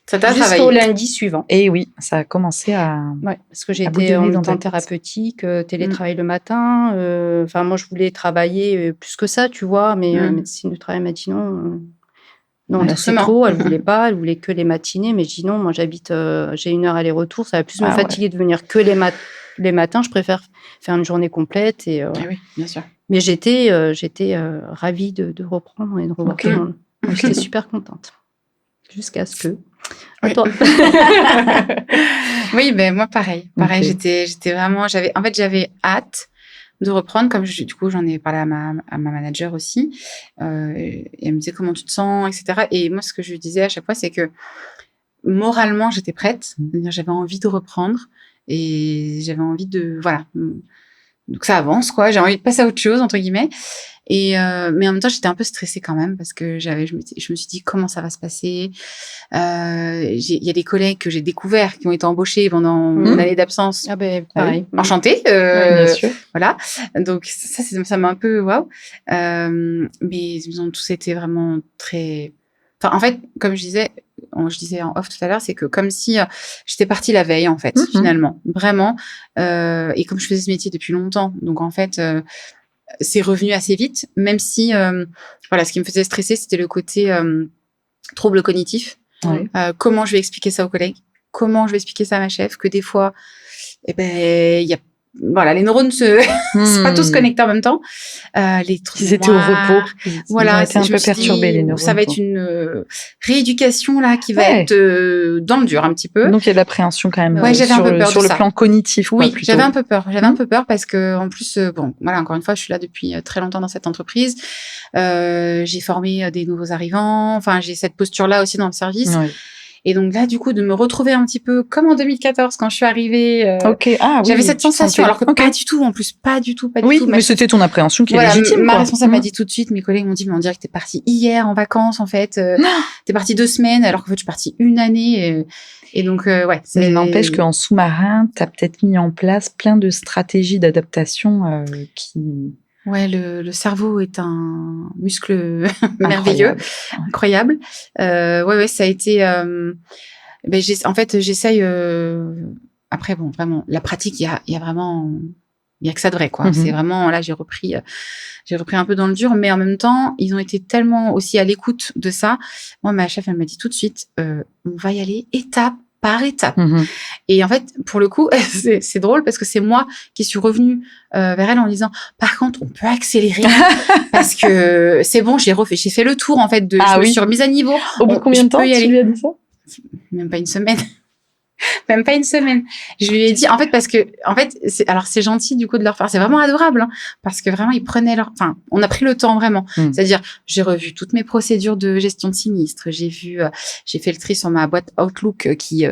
Ça t'a travaillé. Jusqu'au lundi suivant. Et oui, ça a commencé à... Ouais, parce que j'étais en mi-temps thérapeutique, télétravail le matin. Moi, je voulais travailler plus que ça, tu vois, mais la médecine du travail m'a dit non. Non, là, c'est trop. Elle voulait pas. Elle voulait que les matinées. Mais je dis non, moi, j'ai 1 heure aller-retour. Ça va plus me fatiguer de venir que les matins. Je préfère faire une journée complète. Et, oui, bien sûr. Mais j'étais ravie de reprendre et de revoir tout le monde. J'étais super contente. Jusqu'à ce que... Oui. Toi. Oui, moi, pareil. J'étais vraiment... J'avais hâte de reprendre. Comme du coup, j'en ai parlé à ma manager aussi. Et elle me disait comment tu te sens, etc. Et moi, ce que je lui disais à chaque fois, c'est que moralement, j'étais prête. C'est-à-dire, j'avais envie de reprendre. Et j'avais envie de... Voilà. Donc, ça avance, quoi. J'ai envie de passer à autre chose, entre guillemets. Et mais en même temps, j'étais un peu stressée quand même parce que je me suis dit comment ça va se passer. Il y a des collègues que j'ai découverts qui ont été embauchés pendant mon année d'absence. Ah ben pareil. Enchantée. bien sûr. Voilà. Donc ça m'a un peu waouh. Mais ils ont tous été vraiment très. Enfin, en fait, comme je disais en off tout à l'heure, c'est que comme si j'étais partie la veille en fait, finalement, vraiment. Et comme je faisais ce métier depuis longtemps, donc en fait. C'est revenu assez vite, même si, ce qui me faisait stresser, c'était le côté trouble cognitif. Oui. Comment je vais expliquer ça aux collègues? Comment je vais expliquer ça à ma chef? Que des fois, il y a les neurones sont pas tous connectés en même temps. Les trucs ils étaient au repos. Ils ont été un peu perturbés, les neurones. Ça va être une rééducation là qui va être dans le dur un petit peu. Donc il y a de l'appréhension quand même j'avais un peu peur sur le plan cognitif. Oui, j'avais un peu peur. J'avais un peu peur parce que en plus, encore une fois, je suis là depuis très longtemps dans cette entreprise. J'ai formé des nouveaux arrivants. Enfin, j'ai cette posture-là aussi dans le service. Oui. Et donc là, du coup, de me retrouver un petit peu comme en 2014 quand je suis arrivée. J'avais cette sensation, alors que pas du tout, en plus, pas du tout. Oui, mais c'était ton appréhension qui est légitime. Ma responsable m'a dit tout de suite, mes collègues m'ont dit, mais on dirait que t'es partie hier en vacances, en fait. T'es partie 2 semaines, alors qu'en fait, je suis partie 1 année. Et donc, Mais n'empêche qu'en sous-marin, t'as peut-être mis en place plein de stratégies d'adaptation qui... Ouais, le cerveau est un muscle merveilleux, incroyable. Ça a été. J'essaye. Après, vraiment, la pratique, il y a vraiment, il y a que ça de vrai, quoi. C'est vraiment là, j'ai repris un peu dans le dur, mais en même temps, ils ont été tellement aussi à l'écoute de ça. Moi, ma chef, elle m'a dit tout de suite, on va y aller étape par étape. Et en fait, pour le coup, c'est drôle parce que c'est moi qui suis revenue vers elle en disant, par contre, on peut accélérer parce que c'est bon, j'ai fait le tour en fait je me suis remise à niveau. Au bout de combien de temps tu lui as dit ça? Même pas une semaine. Même pas une semaine. Je lui ai dit, en fait, parce que, c'est gentil, du coup, de leur faire. C'est vraiment adorable, hein, parce que vraiment, ils prenaient on a pris le temps, vraiment. C'est-à-dire, j'ai revu toutes mes procédures de gestion de sinistre. J'ai fait le tri sur ma boîte Outlook qui,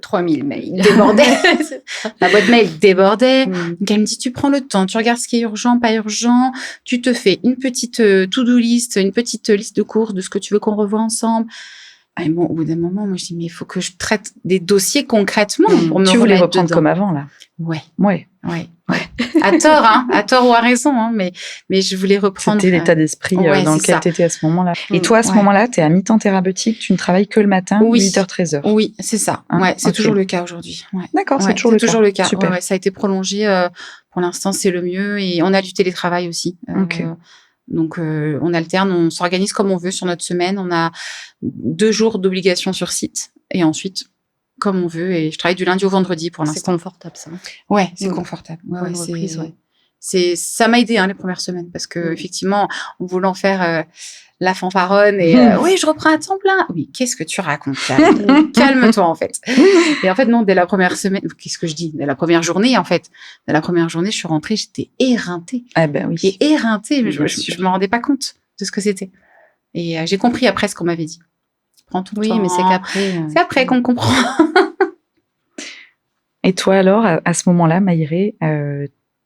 3000 mails. Débordait. Ma boîte mail débordait. Donc, elle me dit, tu prends le temps, tu regardes ce qui est urgent, pas urgent. Tu te fais une petite to-do list, une petite liste de courses de ce que tu veux qu'on revoie ensemble. Et bon, au bout d'un moment, moi, je dis, mais il faut que je traite des dossiers concrètement pour me Tu voulais remettre reprendre dedans. comme avant, là. Ouais. À tort ou à raison, hein, mais je voulais reprendre. C'était l'état d'esprit dans lequel tu étais à ce moment-là. Et toi, à ce moment-là, tu es à mi-temps thérapeutique, tu ne travailles que le matin, 8h-13h. Oui, c'est ça. C'est toujours le cas aujourd'hui. Ouais. D'accord, c'est toujours le cas. Super. Ça a été prolongé. Pour l'instant, c'est le mieux. Et on a du télétravail aussi. Donc, on alterne, on s'organise comme on veut sur notre semaine. On a 2 jours d'obligation sur site. Et ensuite, comme on veut. Et je travaille du lundi au vendredi pour l'instant. C'est confortable, ça. Ouais, c'est confortable. Ça m'a aidé les premières semaines parce que effectivement, en voulant faire la fanfaronne et oui, je reprends à temps plein. Oui, qu'est-ce que tu racontes? Calme-toi en fait. Et en fait non, dès la première semaine, qu'est-ce que je dis? Dès la première journée en fait. Dès la première journée, je suis rentrée, j'étais éreintée. Ah ben oui. Et éreintée, mais je me rendais pas compte de ce que c'était. Et j'ai compris après ce qu'on m'avait dit. Prends tout le temps. Oui, mais c'est qu'après. C'est après qu'on comprend. Et toi alors, à ce moment-là, Maïré,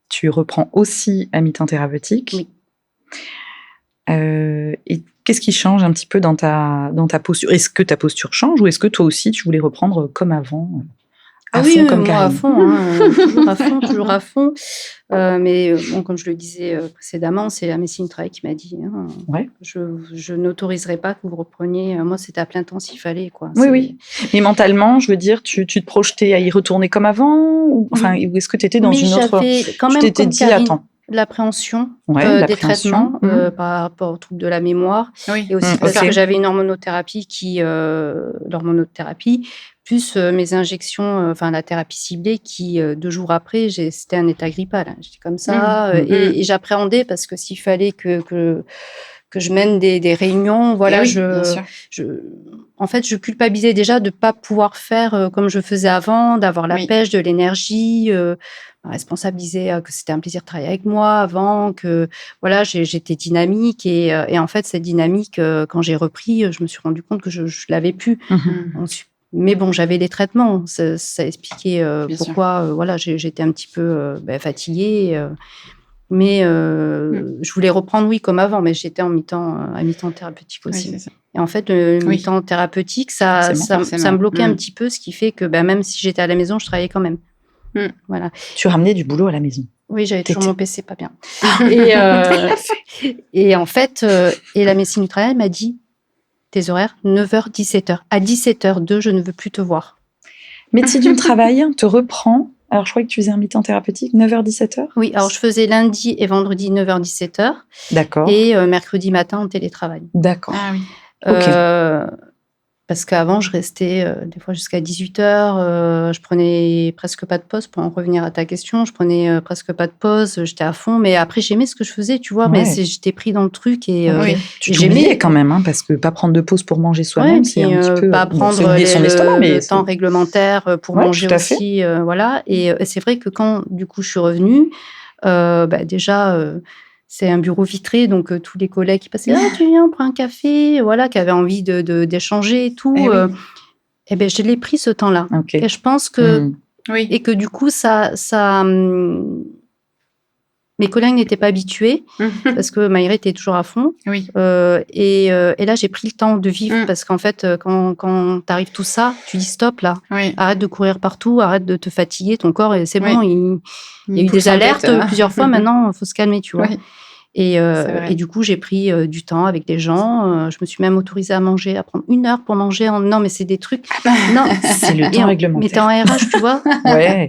tu reprends aussi à mi-temps thérapeutique. Oui. Et qu'est-ce qui change un petit peu dans ta posture? Est-ce que ta posture change ou est-ce que toi aussi tu voulais reprendre comme avant? À fond, comme Karine. À fond, toujours à fond. Mais bon, comme je le disais précédemment, c'est la médecine du travail qui m'a dit je n'autoriserai pas que vous repreniez. Moi, c'était à plein temps s'il fallait. Quoi. Oui. Mais mentalement, je veux dire, tu te projetais à y retourner comme avant ou est-ce que tu étais dans une autre... Quand même, tu t'étais dit, attends. L'appréhension des l'appréhension. traitements par rapport au trouble de la mémoire. Et aussi parce que j'avais une hormonothérapie l'hormonothérapie, plus mes injections, la thérapie ciblée qui, 2 jours après, c'était un état grippal. J'étais comme ça et j'appréhendais parce que s'il fallait que je mène des réunions, voilà, en fait, je culpabilisais déjà de ne pas pouvoir faire comme je faisais avant, d'avoir la pêche, de l'énergie, responsabiliser que c'était un plaisir de travailler avec moi avant, que voilà, j'étais dynamique et en fait, cette dynamique, quand j'ai repris, je me suis rendu compte que je l'avais plus. Mais bon, j'avais les traitements, ça expliquait pourquoi voilà, j'étais un petit peu fatiguée. Mais je voulais reprendre, comme avant, mais j'étais à mi-temps thérapeutique aussi. Oui, et en fait, le mi-temps thérapeutique, ça me bloquait un petit peu, ce qui fait que même si j'étais à la maison, je travaillais quand même. Voilà. Tu ramenais du boulot à la maison. Oui, j'avais toujours mon PC, pas bien. Et en fait, la médecine du travail m'a dit, tes horaires, 9h, 17h. À 17h02, je ne veux plus te voir. Médecine du travail te reprend. Alors, je crois que tu faisais un mi-temps thérapeutique, 9h, 17h? Oui, alors je faisais lundi et vendredi, 9h, 17h. D'accord. Et mercredi matin, en télétravail. D'accord. Ah oui. Parce qu'avant, je restais des fois jusqu'à 18h. Je prenais presque pas de pause. Pour en revenir à ta question, je prenais presque pas de pause. J'étais à fond. Mais après, j'aimais ce que je faisais, tu vois. Mais j'étais pris dans le truc. Et tu t'oubliais quand même, parce que pas prendre de pause pour manger soi-même, c'est un petit peu... Pas prendre le temps réglementaire pour manger aussi. Voilà. Et c'est vrai que quand, du coup, je suis revenue, déjà... c'est un bureau vitré, donc tous les collègues qui passaient, tu viens, on prend un café, voilà, qui avaient envie d'échanger et tout. Je l'ai pris ce temps-là. Et je pense que, et que du coup, mes collègues n'étaient pas habitués parce que Maïré était toujours à fond. Et là, j'ai pris le temps de vivre parce qu'en fait, quand t'arrives tout ça, tu dis stop là, arrête de courir partout, arrête de te fatiguer, ton corps, et c'est bon, il y a eu des alertes plusieurs fois, maintenant, il faut se calmer, tu vois. Et du coup, j'ai pris du temps avec des gens. Je me suis même autorisée à manger, à prendre 1 heure pour manger. Non, mais c'est des trucs. Non, c'est le temps réglementaire. Mais t'es en RH, tu vois.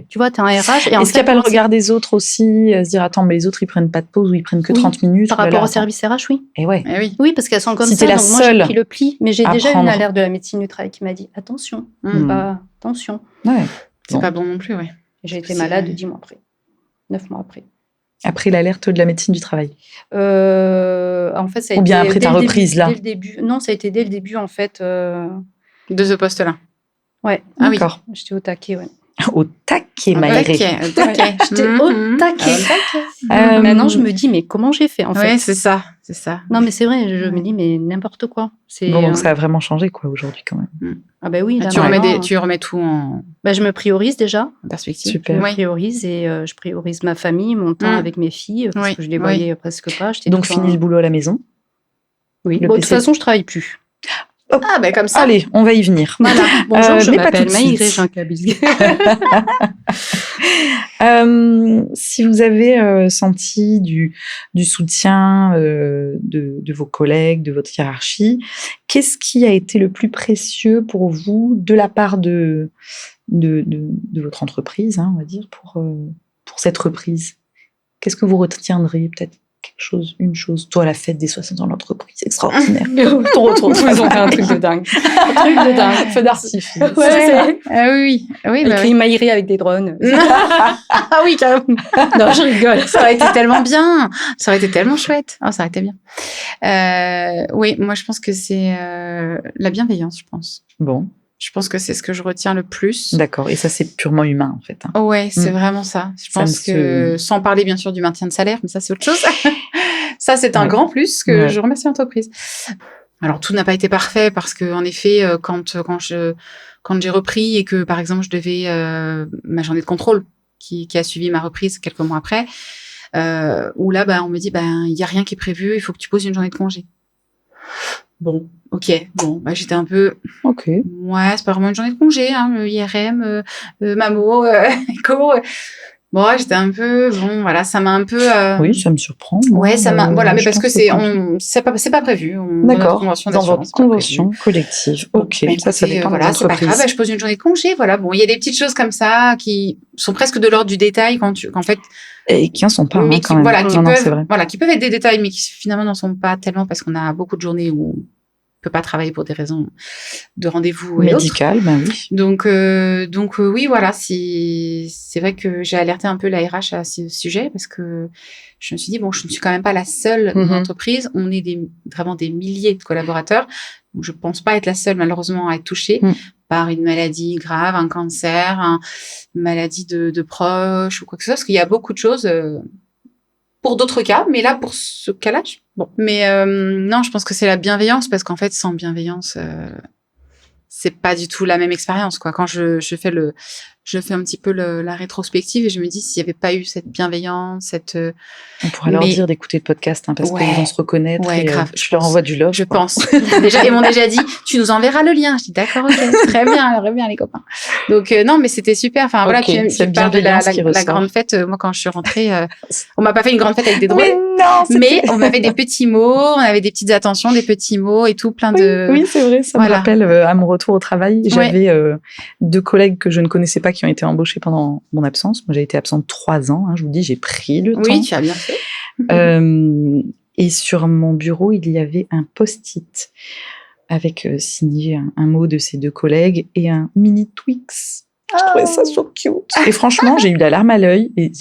Tu vois, t'es en RH. Et est-ce qu'il n'y a pas le regard des autres aussi, se dire attends, mais les autres ils prennent pas de pause ou ils prennent que 30 minutes. Par rapport au service RH, oui. Et oui, parce qu'elles sont comme ça. Donc moi, j'ai pris le pli. Mais j'ai déjà une alerte de la médecine du travail qui m'a dit attention, attention. C'est pas bon non plus, J'ai été malade 10 mois après, 9 mois après. Après l'alerte de la médecine du travail. En fait, ça a été... Ou bien après ta reprise, là. Dès le début. Non, ça a été dès le début, en fait. De ce poste-là. Ouais. Ah, d'accord. J'étais au taquet, Au taquet, Maïré. J'étais au taquet. Maintenant, je me dis, mais comment j'ai fait, en fait? Oui, c'est ça. Non, mais c'est vrai, je me dis, mais n'importe quoi. Donc, ça a vraiment changé, aujourd'hui, quand même. Ah ben oui. Tu remets tout en... je me priorise déjà. En perspective. Super. Je me priorise et je priorise ma famille, mon temps avec mes filles, parce que je les voyais presque pas. Donc, fini le boulot à la maison. Oui. De toute façon, je travaille plus. Hop. Ah, ben comme ça. Allez, on va y venir. Voilà. Bonjour, je mais pas m'appelle tout de suite. Maïré Jean Cabusguet. Si vous avez senti du soutien de vos collègues, de votre hiérarchie, qu'est-ce qui a été le plus précieux pour vous de la part de votre entreprise, on va dire, pour cette reprise? Qu'est-ce que vous retiendriez peut-être? Quelque chose, une chose. Toi, la fête des 60 ans de l'entreprise, extraordinaire. Ton retour au travail. Ils ont fait un truc de dingue. Un truc de dingue. Feu d'artifice. Ouais, Oui. écrit Maïré avec des drones. Ah oui, carrément. Non, je rigole. Ça aurait été tellement bien. Ça aurait été tellement chouette. Oh, ça aurait été bien. Oui, moi, je pense que c'est la bienveillance, je pense. Bon. Je pense que c'est ce que je retiens le plus. D'accord. Et ça, c'est purement humain, en fait. Ouais, c'est vraiment ça. Je pense que, sans parler bien sûr du maintien de salaire, mais ça, c'est autre chose. Ça, c'est un grand plus que je remercie l'entreprise. Alors, tout n'a pas été parfait parce que, en effet, quand j'ai repris et que, par exemple, je devais ma journée de contrôle qui a suivi ma reprise quelques mois après, où là, on me dit, il y a rien qui est prévu, il faut que tu poses une journée de congé. Bon, ok. Bon, j'étais un peu. Ok. Ouais, c'est pas vraiment une journée de congé, IRM, mammo, écho. Bon, j'étais un peu. Bon, voilà, ça m'a un peu. Oui, ça me surprend. Ouais, ça m'a. Voilà, mais parce que c'est pas prévu. D'accord. Dans votre convention collective. Ok. Bon, ça dépend de voilà, c'est pas l'entreprise. grave. Je pose une journée de congé. Voilà. Bon, il y a des petites choses comme ça qui sont presque de l'ordre du détail qu'en fait. Et qui en sont pas, mais quand même. Voilà, qui peuvent être des détails, mais qui finalement n'en sont pas tellement parce qu'on a beaucoup de journées où on peut pas travailler pour des raisons de rendez-vous médicales, oui. Donc oui, voilà, c'est vrai que j'ai alerté un peu la RH à ce sujet parce que je me suis dit bon, je ne suis quand même pas la seule entreprise, on est vraiment des milliers de collaborateurs. Donc je pense pas être la seule malheureusement à être touchée par une maladie grave, un cancer, une maladie de proches ou quoi que ce soit, parce qu'il y a beaucoup de choses pour d'autres cas, mais là pour ce cas-là, bon. Mais non, je pense que c'est la bienveillance parce qu'en fait, sans bienveillance, c'est pas du tout la même expérience, quoi. Quand je fais un petit peu la rétrospective et je me dis s'il y avait pas eu cette bienveillance, on pourrait leur dire d'écouter le podcast parce qu'ils vont se reconnaître. Ouais, grave. Je leur envoie du love. Je pense. Déjà, ils m'ont déjà dit, tu nous enverras le lien. Je dis d'accord, ok, très bien les copains. Donc non, mais c'était super. Enfin voilà, tu parles de la grande fête. Moi, quand je suis rentrée, on m'a pas fait une grande fête avec des drones. Mais on m'avait des petits mots, on avait des petites attentions, des petits mots et tout, plein de. Oui, c'est vrai. Ça me rappelle à mon retour au travail, j'avais 2 collègues que je ne connaissais pas qui ont été embauchés pendant mon absence. Moi, j'ai été absente 3 ans. Je vous dis, j'ai pris le temps. Oui, tu as bien fait. Et sur mon bureau, il y avait un post-it avec signé un mot de ces 2 collègues et un mini Twix. Je trouvais ça so cute. Et franchement, j'ai eu la larme à l'œil et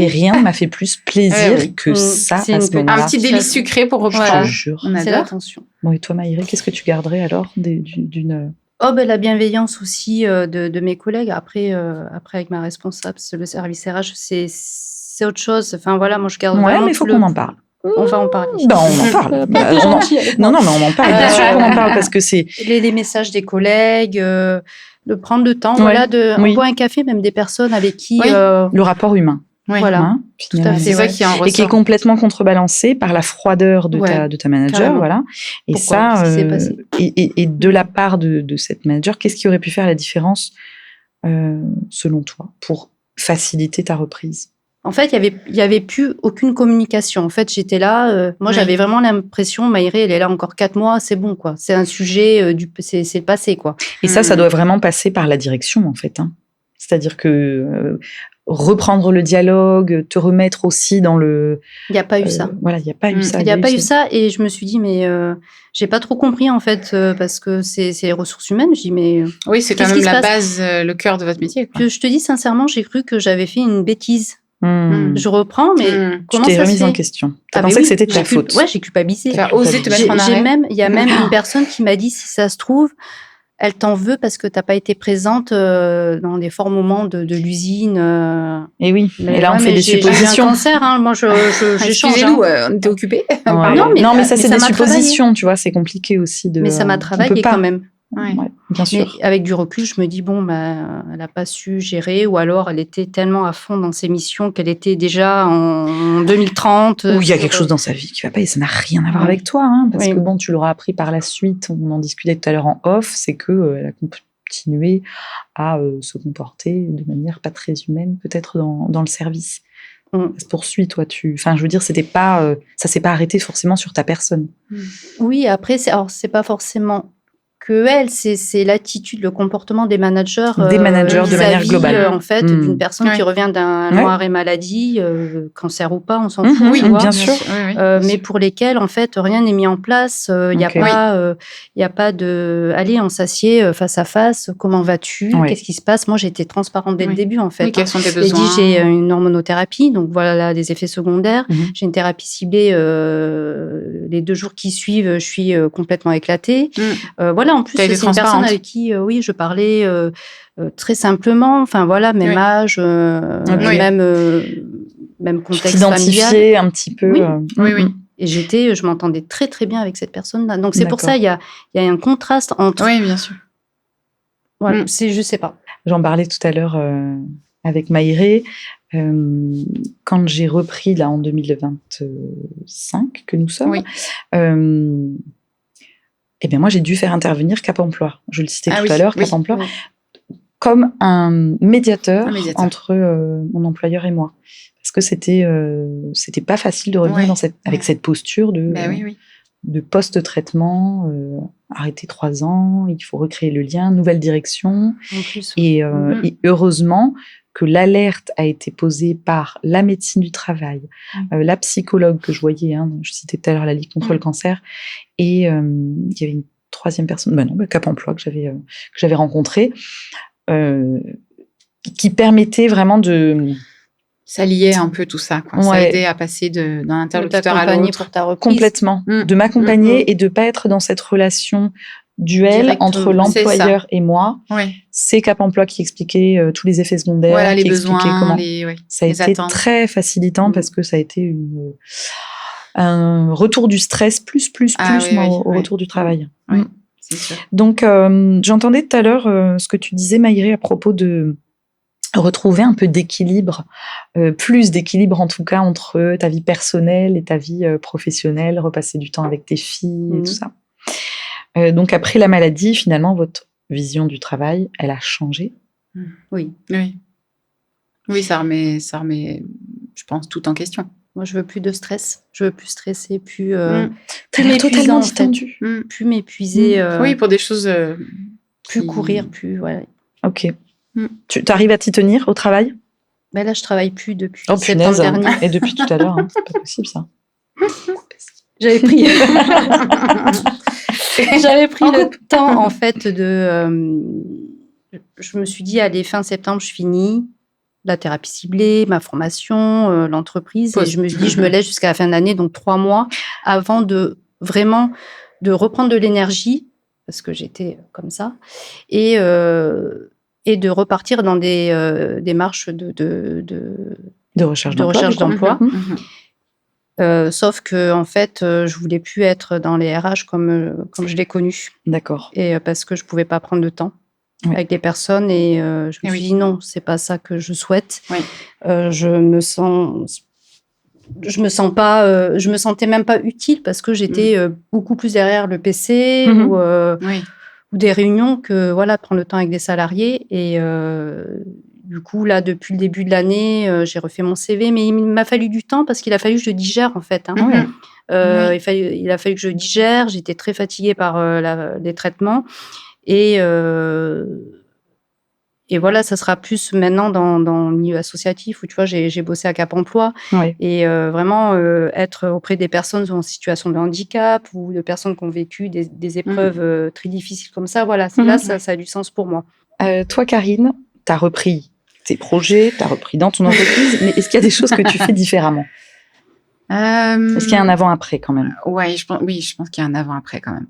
rien ne m'a fait plus plaisir que ça à ce moment-là. Un petit délice sucré pour reprendre. Je jure. C'est l'attention. Bon, et toi, Maïré, qu'est-ce que tu garderais alors d'une... La bienveillance aussi de mes collègues. Après, avec ma responsable, le service RH, c'est autre chose. Enfin, voilà, moi, je garde vraiment... Ouais, mais il faut qu'on en parle. On va en parler. On en parle. Non, mais on en parle. Bien sûr qu'on en parle parce que c'est... Les messages des collègues, de prendre le temps, on boit un café, même des personnes avec qui... Le rapport humain. Oui. Voilà, tout à fait. C'est ça qui en ressort. Et qui est complètement contrebalancé par la froideur de ta manager, carrément. voilà. Et pourquoi, ça, qu'est-ce qui s'est passé et de la part de cette manager, qu'est-ce qui aurait pu faire la différence, selon toi, pour faciliter ta reprise? En fait, il y avait plus aucune communication. En fait, j'étais là. Moi, j'avais vraiment l'impression, Maïré, elle est là encore 4 mois, c'est bon, quoi. C'est un sujet c'est le passé, quoi. Et ça doit vraiment passer par la direction, en fait. C'est-à-dire que reprendre le dialogue, te remettre aussi dans le... Il n'y a pas eu ça. Voilà, il n'y a pas eu ça. Il n'y a pas eu ça et je me suis dit, mais j'ai pas trop compris en fait, parce que c'est les ressources humaines. Je dis, mais... Oui, c'est quand même la base, le cœur de votre métier, quoi. Je te dis sincèrement, j'ai cru que j'avais fait une bêtise. Je reprends, mais comment ça se fait ? Tu t'es remise en question. Tu as pensé que c'était de ta faute. Ouais, j'ai culpabilisé. Tu as osé te mettre en arrêt. Il y a même une personne qui m'a dit, si ça se trouve, elle t'en veut parce que tu n'as pas été présente dans des forts moments de l'usine. Et oui, mais là, on fait des suppositions. J'ai un cancer, moi, j'échange. Excusez-nous, on était occupés. Non, mais ça, c'est des suppositions, tu vois, c'est compliqué aussi de... Mais ça m'a travaillé quand même. bien sûr. Mais avec du recul, je me dis, bon, elle n'a pas su gérer, ou alors elle était tellement à fond dans ses missions qu'elle était déjà en 2030. Ou il y a quelque chose dans sa vie qui ne va pas et ça n'a rien à voir avec toi. Parce que bon, tu l'auras appris par la suite, on en discutait tout à l'heure en off, c'est qu'elle a continué à se comporter de manière pas très humaine, peut-être dans le service. Ça se poursuit, toi, enfin, je veux dire, c'était pas, ça s'est pas arrêté forcément sur ta personne. Oui, après, c'est pas forcément que elle, c'est l'attitude, le comportement des managers. Des managers de manière globale. En fait, d'une personne qui revient d'un arrêt maladie, cancer ou pas, on s'en fout. Oui, bien sûr. Mais pour lesquels, en fait, rien n'est mis en place. Il n'y a pas de, allez, on s'assied face à face, comment vas-tu, qu'est-ce qui se passe. Moi, j'ai été transparente dès le début, en fait. Quels sont tes besoins? J'ai dit, j'ai une hormonothérapie, donc voilà des effets secondaires. J'ai une thérapie ciblée. Les 2 jours qui suivent, je suis complètement éclatée. Voilà, en plus, c'est une personne avec qui, je parlais très simplement. Enfin, voilà, même âge, même contexte familial. T'identifier un petit peu. Oui. Et je m'entendais très, très bien avec cette personne-là. Donc, c'est pour ça, il y a un contraste entre... Oui, bien sûr. Voilà, je sais pas. J'en parlais tout à l'heure avec Maïré. Quand j'ai repris, là, en 2025, que nous sommes... Eh bien, moi, j'ai dû faire intervenir Cap Emploi. Je le citais tout à l'heure, Cap Emploi, comme un médiateur entre mon employeur et moi. Parce que c'était pas facile de revenir avec cette posture de post-traitement, arrêter 3 ans, il faut recréer le lien, nouvelle direction. En plus, et heureusement que l'alerte a été posée par la médecine du travail, la psychologue que je voyais, je citais tout à l'heure la Ligue contre le cancer, et il y avait une 3e personne, Cap Emploi que j'avais rencontré, qui permettait vraiment de... Ça liait un peu tout ça, quoi. Ça aidait à passer d'un interlocuteur à l'autre. Complètement, de m'accompagner et de pas être dans cette relation duel entre l'employeur et moi. C'est Cap Emploi qui expliquait tous les effets secondaires, les qui besoins, comment ça a les été attentes. très facilitant parce que ça a été un retour du stress plus au retour du travail. C'est sûr. Donc j'entendais tout à l'heure ce que tu disais, Maïré, à propos de retrouver un peu d'équilibre, plus d'équilibre en tout cas entre ta vie personnelle et ta vie professionnelle, repasser du temps avec tes filles et tout ça. Donc après la maladie, finalement, votre vision du travail, elle a changé. Oui, ça remet, je pense, tout en question. Moi, je veux plus de stress. Je veux plus stresser, plus T'as l'air totalement distendue. Plus m'épuiser. Oui, pour des choses. Plus courir, plus voilà. Ok. Tu arrives à t'y tenir au travail? Ben là, je travaille plus depuis septembre punaise, dernier. Et depuis tout à l'heure, c'est pas possible ça. J'avais pris le temps en fait je me suis dit allez, fin septembre je finis la thérapie ciblée, ma formation, l'entreprise, et je me suis dit je me laisse jusqu'à la fin de l'année, donc 3 mois avant de vraiment de reprendre de l'énergie parce que j'étais comme ça et de repartir dans des démarches de recherche d'emploi. Sauf que en fait, je voulais plus être dans les RH comme je l'ai connu. D'accord. Et parce que je pouvais pas prendre de temps avec les personnes et je me suis dit non, c'est pas ça que je souhaite. Je me sentais même pas utile parce que j'étais beaucoup plus derrière le PC ou des réunions que prendre le temps avec des salariés et du coup, là, depuis le début de l'année, j'ai refait mon CV, mais il m'a fallu du temps parce qu'il a fallu que je digère, en fait. Il a fallu que je digère. J'étais très fatiguée par les traitements. Et voilà, ça sera plus maintenant dans le milieu associatif où, tu vois, j'ai bossé à Cap Emploi. Et vraiment, être auprès des personnes en situation de handicap ou de personnes qui ont vécu des épreuves très difficiles comme ça. Voilà, là, ça a du sens pour moi. Toi, Karine, tu as repris tes projets, tu as repris dans ton entreprise, mais est-ce qu'il y a des choses que tu fais différemment? Est-ce qu'il y a un avant-après quand même? Je pense qu'il y a un avant-après quand même.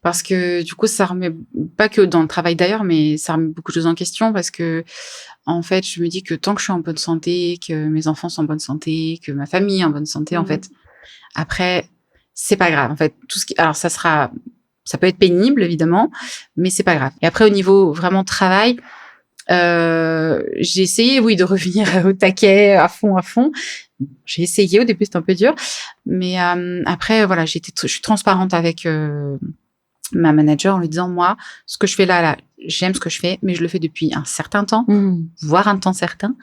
Parce que du coup, ça remet, pas que dans le travail d'ailleurs, mais ça remet beaucoup de choses en question parce que, en fait, je me dis que tant que je suis en bonne santé, que mes enfants sont en bonne santé, que ma famille est en bonne santé, en fait, après, c'est pas grave. En fait, alors ça sera ça peut être pénible, évidemment, mais c'est pas grave. Et après, au niveau vraiment travail, j'ai essayé, oui, de revenir au taquet, à fond. J'ai essayé, au début, c'était un peu dur. Mais après, voilà, je suis transparente avec ma manager en lui disant, moi, ce que je fais là, j'aime ce que je fais, mais je le fais depuis un certain temps, voire un temps certain.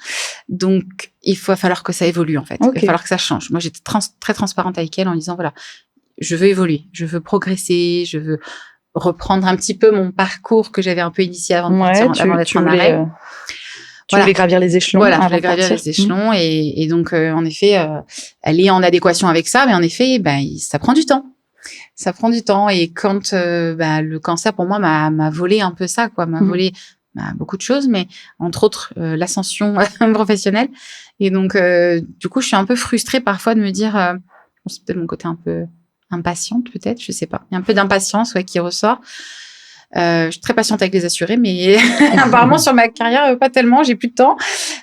Donc, il va falloir que ça évolue, en fait. Il va falloir que ça change. Moi, j'étais très transparente avec elle en lui disant, voilà, je veux évoluer, je veux progresser, je veux reprendre un petit peu mon parcours que j'avais un peu initié avant d'être en arrêt. Tu voulais gravir les échelons. Voilà, je voulais gravir les échelons. Et donc, en effet, elle est en adéquation avec ça, mais en effet, ça prend du temps. Ça prend du temps. Et quand le cancer, pour moi, m'a volé un peu ça, quoi. M'a volé beaucoup de choses, mais entre autres, l'ascension professionnelle. Et donc, du coup, je suis un peu frustrée parfois de me dire, c'est peut-être mon côté un peu impatiente, peut-être, je sais pas. Il y a un peu d'impatience, qui ressort. Je suis très patiente avec les assurés, mais apparemment sur ma carrière, pas tellement, j'ai plus de temps.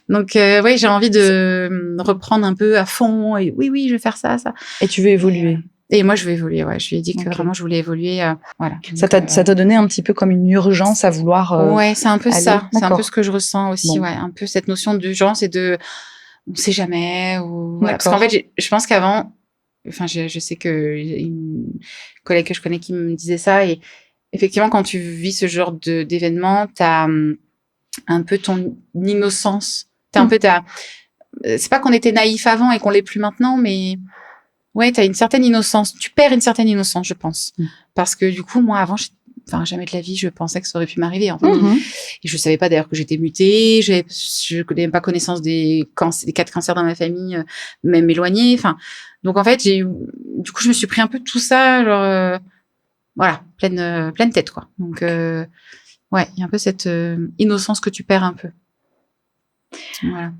Donc, j'ai envie de reprendre un peu à fond. Et oui, je vais faire ça. Et tu veux évoluer. Et moi, je veux évoluer, Je lui ai dit que vraiment, je voulais évoluer, voilà. Donc, ça t'a donné un petit peu comme une urgence à vouloir ouais, c'est un peu aller. ça. C'est un D'accord. peu ce que je ressens aussi, un peu cette notion d'urgence et de on sait jamais. Voilà. Parce qu'en fait, je pense qu'avant, je sais que une collègue que je connais qui me disait ça, et effectivement, quand tu vis ce genre d'événement, t'as un peu ton innocence. T'as un peu c'est pas qu'on était naïf avant et qu'on l'est plus maintenant, mais ouais, t'as une certaine innocence. Tu perds une certaine innocence, je pense. Parce que du coup, moi, avant, jamais de la vie, je pensais que ça aurait pu m'arriver, en fait. Et je savais pas d'ailleurs que j'étais mutée. Je n'avais même pas connaissance des cas de cancer dans ma famille, même éloignés. Donc en fait, du coup, je me suis pris un peu de tout ça, genre, voilà, pleine tête, quoi. Donc, il y a un peu cette innocence que tu perds un peu. Voilà.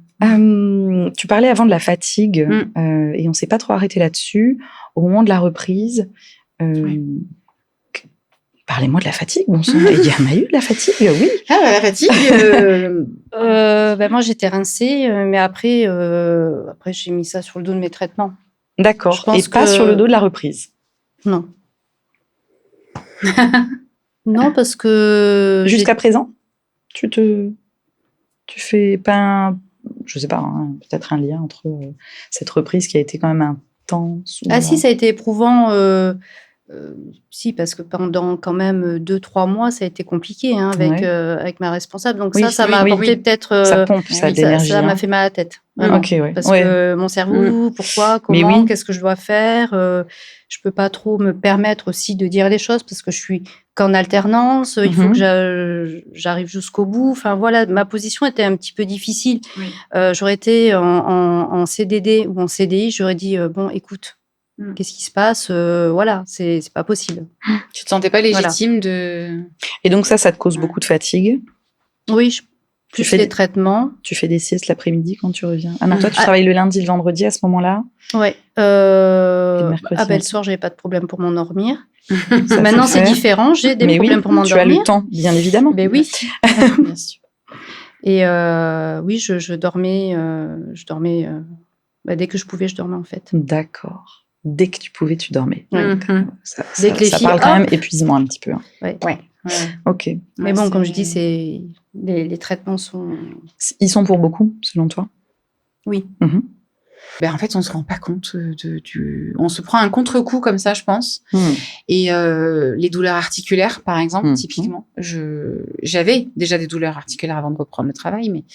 Tu parlais avant de la fatigue, et on s'est pas trop arrêté là-dessus. Au moment de la reprise, parlez-moi de la fatigue, bon sang. Il y en a eu de la fatigue, oui. La fatigue. Moi, j'étais rincée, mais après, j'ai mis ça sur le dos de mes traitements. D'accord. Et pas sur le dos de la reprise. Non. Non, parce que jusqu'à présent, tu fais pas je sais pas, peut-être un lien entre cette reprise qui a été quand même intense. Si, ça a été éprouvant. Si, parce que pendant quand même 2-3 mois, ça a été compliqué avec ma responsable. Donc ça m'a apporté peut-être... ça pompe, ça a de l'énergie. Ça m'a fait mal à la tête. Vraiment. Parce que mon cerveau, pourquoi, comment, qu'est-ce que je dois faire, je peux pas trop me permettre aussi de dire les choses parce que je suis qu'en alternance. Il faut que j'arrive jusqu'au bout. Enfin, voilà, ma position était un petit peu difficile. J'aurais été en CDD ou en CDI, j'aurais dit, bon, écoute, qu'est-ce qui se passe, voilà, c'est pas possible. Tu te sentais pas légitime de... Et donc ça te cause beaucoup de fatigue? Oui, plus les traitements. Tu fais des siestes l'après-midi quand tu reviens? Ah non, toi, tu travailles le lundi, le vendredi à ce moment-là? Ouais. Le soir, j'avais pas de problème pour m'endormir. Maintenant, c'est différent. J'ai des problèmes pour m'endormir. Tu as le temps, bien évidemment. Mais oui. Bien sûr. Et oui, je dormais. Dès que je pouvais, je dormais en fait. D'accord. Dès que tu pouvais, tu dormais. Ça parle quand même épuisement un petit peu. Ouais. Ok. Mais bon, comme je dis, les traitements sont... Ils sont pour beaucoup, selon toi? Oui. En fait, on se rend pas compte on se prend un contre-coup comme ça, je pense. Et les douleurs articulaires, par exemple, typiquement, j'avais déjà des douleurs articulaires avant de reprendre le travail, mais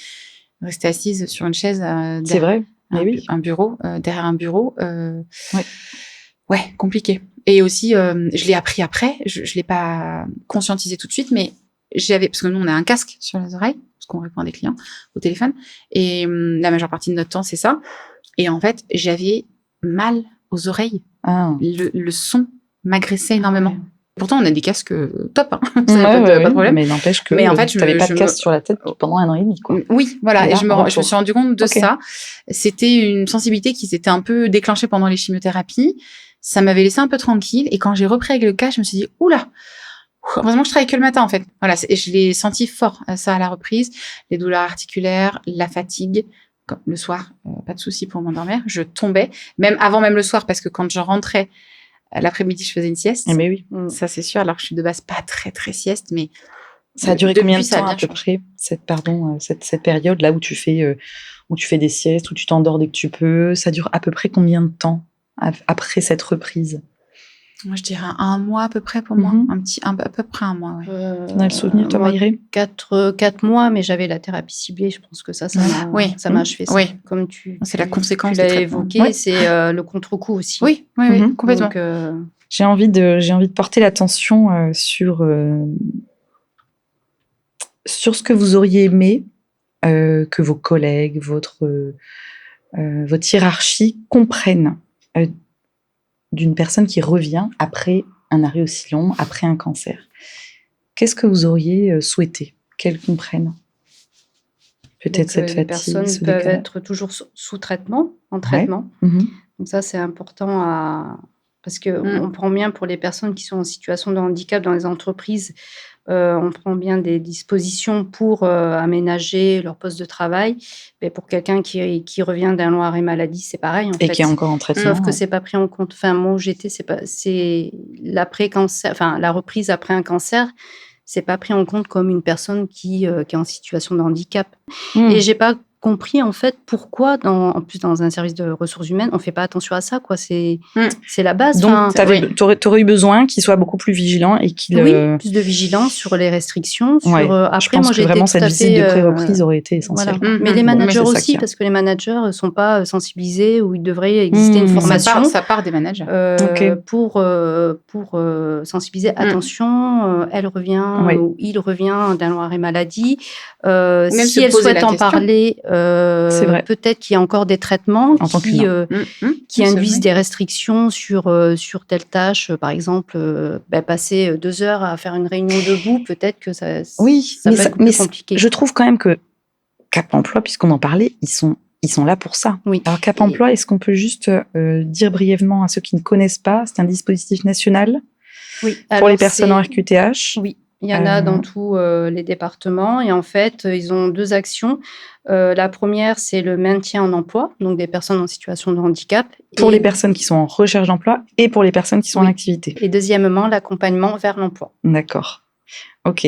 rester assise sur une chaise, c'est vrai. Un bureau, derrière un bureau, compliqué. Et aussi, je l'ai appris après, je l'ai pas conscientisé tout de suite, mais parce que nous, on a un casque sur les oreilles, parce qu'on répond à des clients au téléphone, et la majeure partie de notre temps, c'est ça. Et en fait, j'avais mal aux oreilles. Le son m'agressait énormément. Pourtant, on a des casques top, pas de problème. Mais n'empêche que en fait, tu n'avais pas de casque sur la tête pendant 1 an et demi, quoi. Oui, voilà. Et je me suis rendu compte de ça. C'était une sensibilité qui s'était un peu déclenchée pendant les chimiothérapies. Ça m'avait laissé un peu tranquille. Et quand j'ai repris avec le casque, je me suis dit, oula, heureusement que je travaille que le matin, en fait. Voilà. Et je l'ai senti fort, ça, à la reprise. Les douleurs articulaires, la fatigue. Le soir, pas de souci pour m'endormir. Je tombais, même le soir, parce que quand je rentrais l'après-midi, je faisais une sieste. Mais oui. Ça, c'est sûr. Alors que je suis de base pas très, très sieste, mais... Ça a duré combien de temps à peu près, cette période là où tu fais des siestes, où tu t'endors dès que tu peux? Ça dure à peu près combien de temps après cette reprise? Moi, je dirais 1 mois à peu près pour moi. À peu près 1 mois, ouais. T'en as le souvenir, toi, Maïré? 4 mois, mais j'avais la thérapie ciblée. Je pense que ça m'a achevé ça. Oui. Comme c'est la conséquence tu l'as évoqué, c'est le contre-coup aussi. Oui, complètement. Donc, j'ai envie de porter l'attention sur ce que vous auriez aimé que vos collègues, votre hiérarchie comprennent d'une personne qui revient après un arrêt aussi long, après un cancer. Qu'est-ce que vous auriez souhaité qu'elles comprennent? Peut-être cette fatigue. Les personnes peuvent être toujours sous traitement, en traitement. Donc ça, c'est important parce qu'on prend bien pour les personnes qui sont en situation de handicap dans les entreprises, on prend bien des dispositions pour aménager leur poste de travail. Mais pour quelqu'un qui revient d'un long arrêt maladie, c'est pareil. Et qui est encore en traitement. Sauf que c'est pas pris en compte. Enfin, moi où j'étais, c'est l'après-cancer, enfin la reprise après un cancer. C'est pas pris en compte comme une personne qui est en situation de handicap. Et j'ai pas compris en fait pourquoi en plus dans un service de ressources humaines on fait pas attention à ça, quoi. C'est la base. Donc t'aurais eu besoin qu'il soit beaucoup plus vigilant et qu'il plus de vigilance sur les restrictions. Après, je pense que vraiment cette visite de pré-reprise aurait été essentielle. Voilà. Mais les managers aussi, parce que les managers sont pas sensibilisés, où il devrait exister une formation. Ça part des managers. Pour sensibiliser. Attention, elle revient ou il revient d'un long arrêt maladie. Si elle souhaite en parler, peut-être qu'il y a encore des traitements qui induisent des restrictions sur telle tâche. Par exemple, passer 2 heures à faire une réunion debout, peut-être que ça peut être plus compliqué. Je trouve quand même que Cap Emploi, puisqu'on en parlait, ils sont là pour ça. Oui. Alors Cap Emploi, est-ce qu'on peut juste dire brièvement à ceux qui ne connaissent pas, c'est un dispositif national pour les personnes en RQTH? Oui. Il y en a dans tous les départements et en fait, ils ont 2 actions. La première, c'est le maintien en emploi, donc des personnes en situation de handicap. Pour les personnes qui sont en recherche d'emploi et pour les personnes qui sont en activité. Et deuxièmement, l'accompagnement vers l'emploi. D'accord. Ok.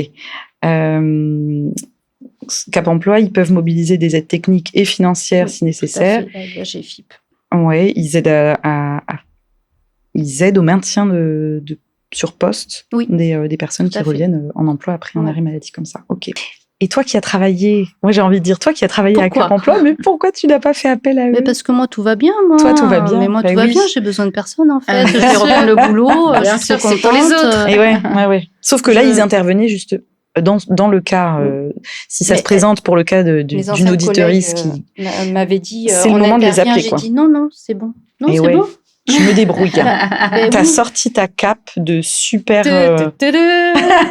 Cap Emploi, ils peuvent mobiliser des aides techniques et financières si nécessaire. Tout à fait, la GFIP. Oui, ils aident au maintien sur poste des personnes qui reviennent en emploi après un arrêt maladie comme ça. Ok. Et toi qui as travaillé, moi j'ai envie de dire, toi qui as travaillé à Cap Emploi, mais pourquoi tu n'as pas fait appel à eux? Mais parce que moi tout va bien, moi. Toi tout va bien. Mais moi tout va bien, j'ai besoin de personne en fait. Je vais reprendre le boulot, je suis c'est pour les autres. Et ouais. Sauf que là ils intervenaient juste dans le cas, si ça se présente pour le cas d'une auditrice qui m'avait dit, c'est le moment de les appeler, quoi. J'ai dit non, c'est bon. Non, c'est bon. Je me débrouille. T'as sorti ta cape de super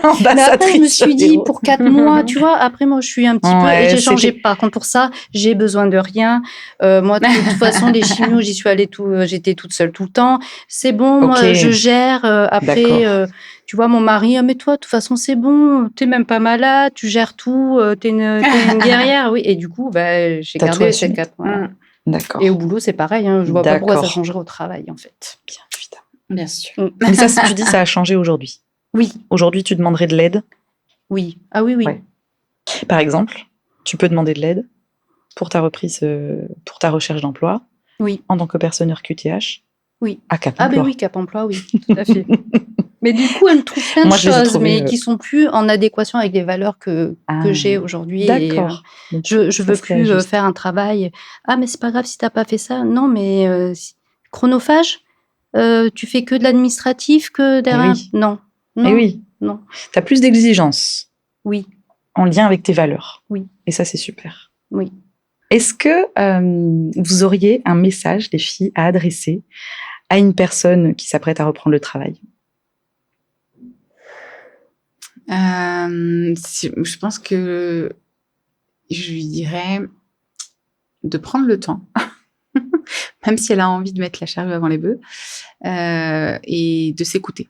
ambassadrice. Je me suis dit, pour 4 mois, tu vois, après moi, je suis un petit peu... Et j'ai changé, par contre, pour ça, j'ai besoin de rien. Moi, de toute façon, les chimios, j'y suis allée j'étais toute seule tout le temps. C'est bon, moi, je gère. Après, tu vois, mon mari, mais toi, de toute façon, c'est bon, t'es même pas malade, tu gères tout, t'es une guerrière. Oui, et du coup, j'ai gardé ces 4 mois. D'accord. Et au boulot, c'est pareil. Je vois pas pourquoi ça changerait au travail, en fait. Bien, évidemment. Bien sûr. Mais ça, tu dis, ça a changé aujourd'hui. Oui. Aujourd'hui, tu demanderais de l'aide? Oui. Ah oui. Ouais. Par exemple, tu peux demander de l'aide pour ta reprise, pour ta recherche d'emploi. Oui. En tant que personne RQTH. Oui. À Cap Emploi. Ah ben oui, Cap Emploi, oui, tout à fait. Mais du coup, elle trouve plein de choses, mais qui sont plus en adéquation avec les valeurs que j'ai aujourd'hui. D'accord. Et, je veux plus faire un travail. Ah, mais c'est pas grave si t'as pas fait ça. Non, mais chronophage, tu fais que de l'administratif, que derrière. Oui. Non. Et oui. Non. T'as plus d'exigences. Oui. En lien avec tes valeurs. Oui. Et ça, c'est super. Oui. Est-ce que vous auriez un message, les filles, à adresser à une personne qui s'apprête à reprendre le travail? Je pense que je lui dirais de prendre le temps, même si elle a envie de mettre la charrue avant les bœufs, et de s'écouter.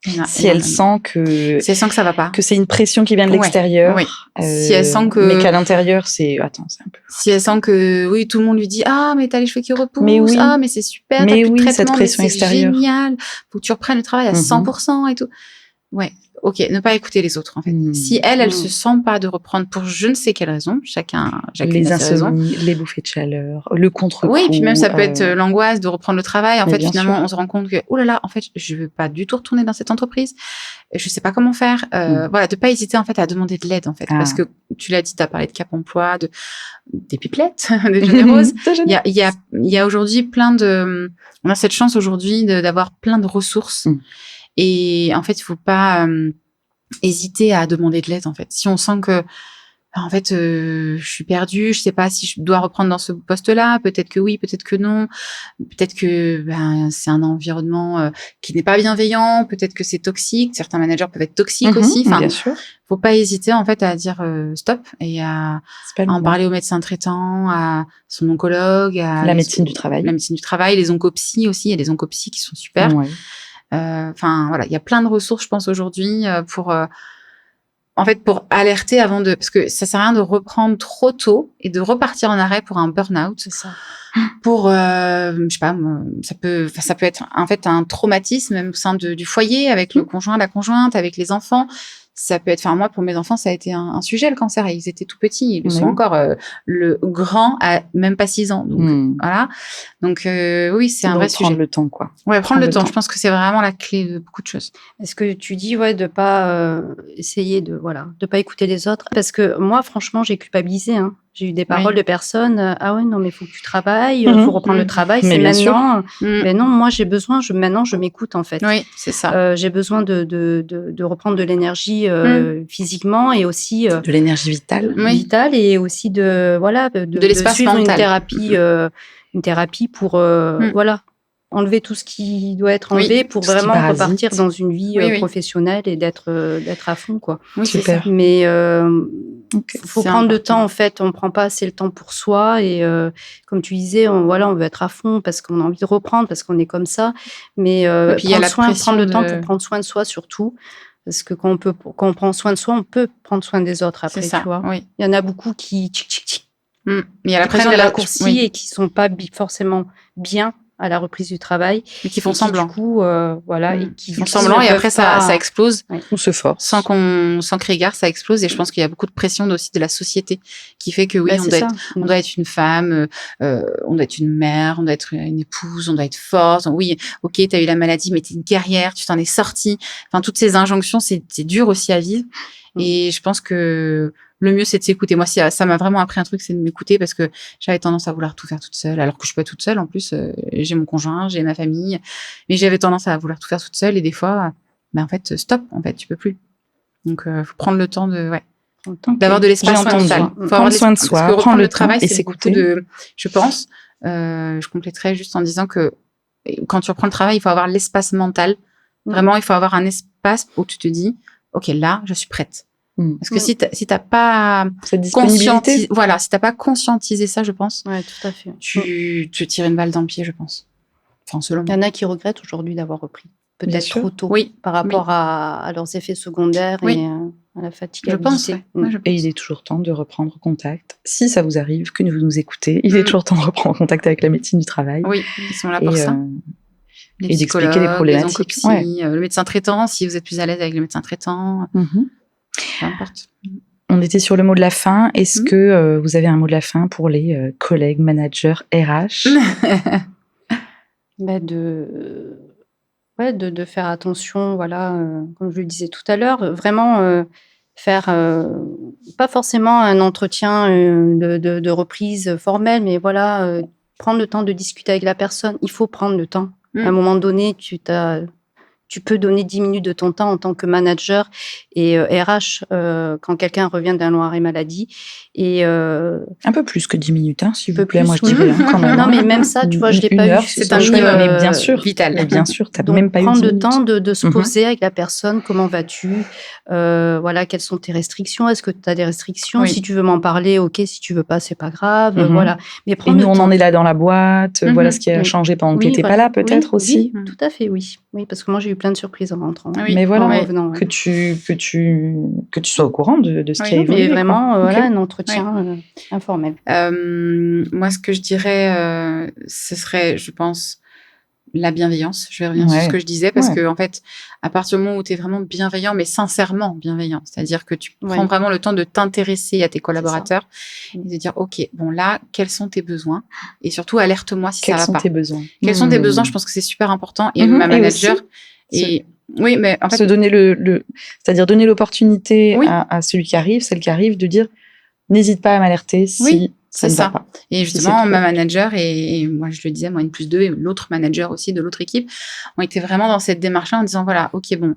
Si elle sent que ça va pas, que c'est une pression qui vient de l'extérieur, si elle sent que, mais qu'à l'intérieur c'est un peu. Si elle sent que tout le monde lui dit mais t'as les cheveux qui repoussent, mais c'est super, mais t'as plus de traitement, cette pression extérieure, génial, faut que tu reprennes le travail à 100% et tout. Ok, ne pas écouter les autres en fait. Si elle se sent pas de reprendre pour je ne sais quelle raison, chacune les a ses raisons. les bouffées de chaleur, le contre-coup. Oui, et puis même ça peut être l'angoisse de reprendre le travail. En fait, finalement, sûr. on se rend compte que oh là là, en fait, je veux pas du tout retourner dans cette entreprise. Je sais pas comment faire. Voilà, de pas hésiter en fait à demander de l'aide en fait, parce que tu l'as dit, t'as parlé de Cap Emploi, des pipelettes, des généreuses. Il y a aujourd'hui on a cette chance aujourd'hui d'avoir plein de ressources. Et en fait, il faut pas hésiter à demander de l'aide. En fait, si on sent que en fait, je suis perdue, je sais pas si je dois reprendre dans ce poste-là. Peut-être que oui, peut-être que non. Peut-être que c'est un environnement qui n'est pas bienveillant. Peut-être que c'est toxique. Certains managers peuvent être toxiques aussi. Enfin, bien sûr. Faut pas hésiter en fait à dire stop et à en parler au médecin traitant, à son oncologue, à la médecine du travail. La médecine du travail, les oncopsies aussi. Il y a des oncopsies qui sont super. Ouais. Enfin voilà, il y a plein de ressources, je pense aujourd'hui pour alerter avant parce que ça sert à rien de reprendre trop tôt et de repartir en arrêt pour un burn-out. C'est ça. Pour je sais pas, ça peut être en fait un traumatisme même au sein du foyer avec le conjoint, la conjointe, avec les enfants. Ça peut être, moi, pour mes enfants, ça a été un sujet, le cancer. Et ils étaient tout petits. Ils le sont encore. Le grand a même pas 6 ans. Donc, voilà. Donc, oui, c'est un vrai sujet. Prendre le temps, quoi. Ouais, prendre le temps. Je pense que c'est vraiment la clé de beaucoup de choses. Est-ce que tu dis, de pas essayer de pas écouter les autres? Parce que moi, franchement, j'ai culpabilisé, hein. J'ai eu des paroles de personnes. Ah ouais, non, mais il faut que tu travailles, il faut reprendre le travail, c'est maintenant. Mais non, moi, j'ai besoin, maintenant, je m'écoute, en fait. Oui, c'est ça. J'ai besoin de reprendre de l'énergie physiquement et aussi. De l'énergie vitale. Vitale et aussi de l'espace suivre mental. une thérapie pour, enlever tout ce qui doit être enlevé pour vraiment repartir dans une vie professionnelle et d'être à fond, quoi. Oui, super. Mais faut prendre le temps, en fait. On prend pas assez le temps pour soi et comme tu disais, on veut être à fond parce qu'on a envie de reprendre, parce qu'on est comme ça. Mais prendre le temps pour prendre soin de soi surtout. Parce que quand on prend soin de soi, on peut prendre soin des autres après, tu vois. Oui. Il y en a beaucoup qui il y a la pression de la raccourci et qui sont pas forcément bien à la reprise du travail, mais qui font semblant. Du coup, et qui font semblant et après ça explose. On se force sans crier gare, ça explose. Et je pense qu'il y a beaucoup de pression aussi de la société qui fait que on doit être une femme, on doit être une mère, on doit être une épouse, on doit être forte. Oui, ok, t'as eu la maladie, mais t'es une guerrière, tu t'en es sortie. Enfin, toutes ces injonctions, c'est dur aussi à vivre. Et je pense que le mieux, c'est de s'écouter. Moi, ça m'a vraiment appris un truc, c'est de m'écouter parce que j'avais tendance à vouloir tout faire toute seule, alors que je suis pas toute seule. En plus, j'ai mon conjoint, j'ai ma famille, mais j'avais tendance à vouloir tout faire toute seule et des fois, en fait, stop. En fait, tu peux plus. Donc, faut prendre le temps d'avoir de l'espace mental. Faut prendre soin de soi, parce que reprendre le travail, c'est beaucoup je pense. Je compléterais juste en disant que quand tu reprends le travail, il faut avoir l'espace mental. Vraiment, il faut avoir un espace où tu te dis, ok, là, je suis prête. Parce que si t'as pas conscientisé ça, je pense, tout à fait. Tu te tires une balle dans le pied, je pense. Enfin, selon moi. Il y en a qui regrettent aujourd'hui d'avoir repris, peut-être trop tôt, par rapport à leurs effets secondaires et à la fatigue. Je pense. Et il est toujours temps de reprendre contact. Si ça vous arrive, que vous nous écoutez, il est toujours temps de reprendre contact avec la médecine du travail. Oui, ils sont là pour ça. Et d'expliquer les problématiques. Le médecin traitant, si vous êtes plus à l'aise avec le médecin traitant. Peu importe. On était sur le mot de la fin. Est-ce que vous avez un mot de la fin pour les collègues, managers, RH? De faire attention, comme je le disais tout à l'heure, vraiment faire pas forcément un entretien de reprise formelle, mais prendre le temps de discuter avec la personne. Il faut prendre le temps. À un moment donné, tu peux donner 10 minutes de ton temps en tant que manager et RH quand quelqu'un revient d'un long arrêt maladie. Et un peu plus que 10 minutes, s'il vous plaît, moi je dirais quand même. Non, mais même ça, tu vois, je l'ai pas eu. C'est un minimum, mais bien sûr, vital. Mais bien sûr, t'as donc, même pas eu 10 minutes. minutes. Prendre le temps de se poser avec la personne. Comment vas-tu? Quelles sont tes restrictions? Est-ce que tu as des restrictions? Si tu veux m'en parler, ok. Si tu veux pas, c'est pas grave. Mais et nous, on en est là dans la boîte. Voilà ce qui a changé pendant que t'étais pas là, peut-être aussi. Oui, tout à fait, oui. Oui, parce que moi, j'ai eu plein de surprises en rentrant. Oui. Mais voilà, revenant, que tu sois au courant de ce qui a évolué. Mais vraiment, quoi. voilà, un entretien informel. Moi, ce que je dirais, ce serait, je pense, la bienveillance. Je vais revenir sur ce que je disais parce que en fait, à partir du moment où tu es vraiment bienveillant, mais sincèrement bienveillant, c'est-à-dire que tu prends vraiment le temps de t'intéresser à tes collaborateurs et de dire, OK, bon là, quels sont tes besoins? Et surtout, alerte-moi si ça va pas. Quels sont tes besoins? Quels sont tes besoins? Je pense que c'est super important. Et ma manager... Oui, mais en fait... Se donner c'est-à-dire donner l'opportunité à celui qui arrive, celle qui arrive, de dire, n'hésite pas à m'alerter si... C'est ça. Et justement, ma manager, et moi, je le disais, moi, N+2, et l'autre manager aussi de l'autre équipe, ont été vraiment dans cette démarche-là en disant, voilà, OK, bon,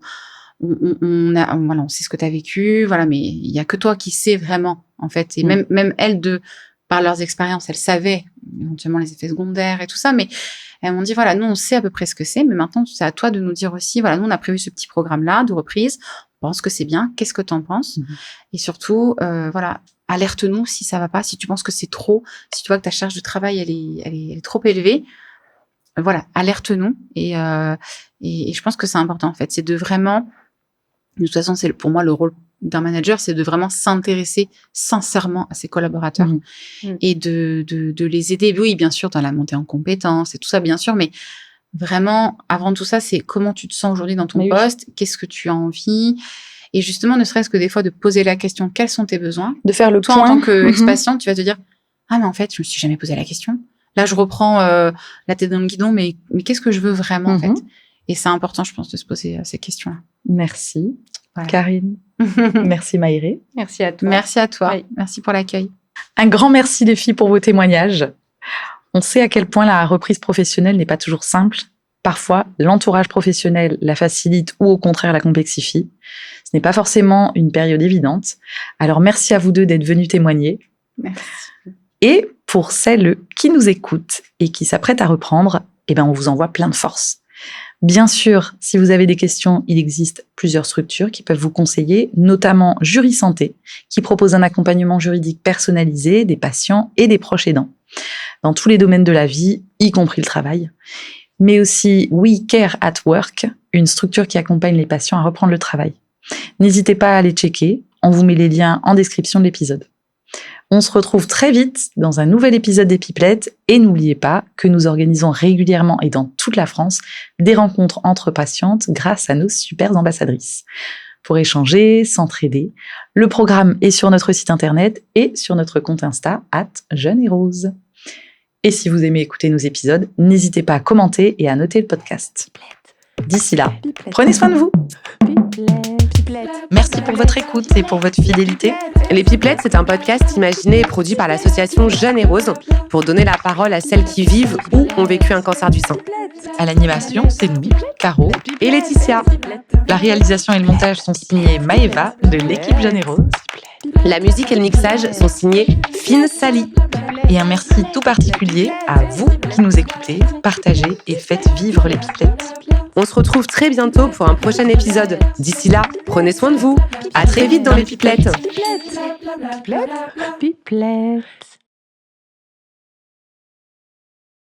on sait ce que tu as vécu, voilà, mais il n'y a que toi qui sais vraiment, en fait. Et même elles, par leurs expériences, elles savaient éventuellement les effets secondaires et tout ça, mais elles m'ont dit, voilà, nous, on sait à peu près ce que c'est, mais maintenant, c'est à toi de nous dire aussi, voilà, nous, on a prévu ce petit programme-là de reprise, on pense que c'est bien, qu'est-ce que tu en penses? Et surtout, voilà, alerte-nous si ça va pas, si tu penses que c'est trop, si tu vois que ta charge de travail, elle est trop élevée. Voilà, alerte-nous. Et je pense que c'est important, en fait. C'est de vraiment, de toute façon, c'est pour moi le rôle d'un manager, c'est de vraiment s'intéresser sincèrement à ses collaborateurs et de les aider. Oui, bien sûr, dans la montée en compétences et tout ça, bien sûr, mais vraiment, avant tout ça, c'est comment tu te sens aujourd'hui dans ton poste, qu'est-ce que tu as envie. Et justement, ne serait-ce que des fois de poser la question, quels sont tes besoins? De faire le point. Toi, en tant qu'ex-patiente, tu vas te dire, ah, mais en fait, je me suis jamais posé la question. Là, je reprends la tête dans le guidon, mais qu'est-ce que je veux vraiment, en fait? Et c'est important, je pense, de se poser ces questions-là. Merci. Voilà. Karine. Merci Maïré. Merci à toi. Merci à toi. Oui. Merci pour l'accueil. Un grand merci les filles pour vos témoignages. On sait à quel point la reprise professionnelle n'est pas toujours simple. Parfois, l'entourage professionnel la facilite ou au contraire la complexifie. Ce n'est pas forcément une période évidente. Alors, merci à vous deux d'être venus témoigner. Merci. Et pour celles qui nous écoutent et qui s'apprêtent à reprendre, on vous envoie plein de force. Bien sûr, si vous avez des questions, il existe plusieurs structures qui peuvent vous conseiller, notamment Jury Santé, qui propose un accompagnement juridique personnalisé des patients et des proches aidants, dans tous les domaines de la vie, y compris le travail. Mais aussi We Care at Work, une structure qui accompagne les patients à reprendre le travail. N'hésitez pas à aller checker, on vous met les liens en description de l'épisode. On se retrouve très vite dans un nouvel épisode des Pipelettes et n'oubliez pas que nous organisons régulièrement et dans toute la France des rencontres entre patientes grâce à nos super ambassadrices. Pour échanger, s'entraider, le programme est sur notre site internet et sur notre compte Insta @jeuneetrose. Et si vous aimez écouter nos épisodes, n'hésitez pas à commenter et à noter le podcast. D'ici là, prenez soin de vous. Merci pour votre écoute et pour votre fidélité. Les Pipelettes, c'est un podcast imaginé et produit par l'association Jeune et Rose pour donner la parole à celles qui vivent ou ont vécu un cancer du sein. À l'animation, c'est nous, Caro et Laetitia. La réalisation et le montage sont signés Maëva de l'équipe Jeune et Rose. La musique et le mixage sont signés Fine Sally. Et un merci tout particulier à vous qui nous écoutez, partagez et faites vivre les Pipelettes. On se retrouve très bientôt pour un prochain épisode. D'ici là, prenez soin de vous. À très vite dans les Pipelettes. Pipelettes.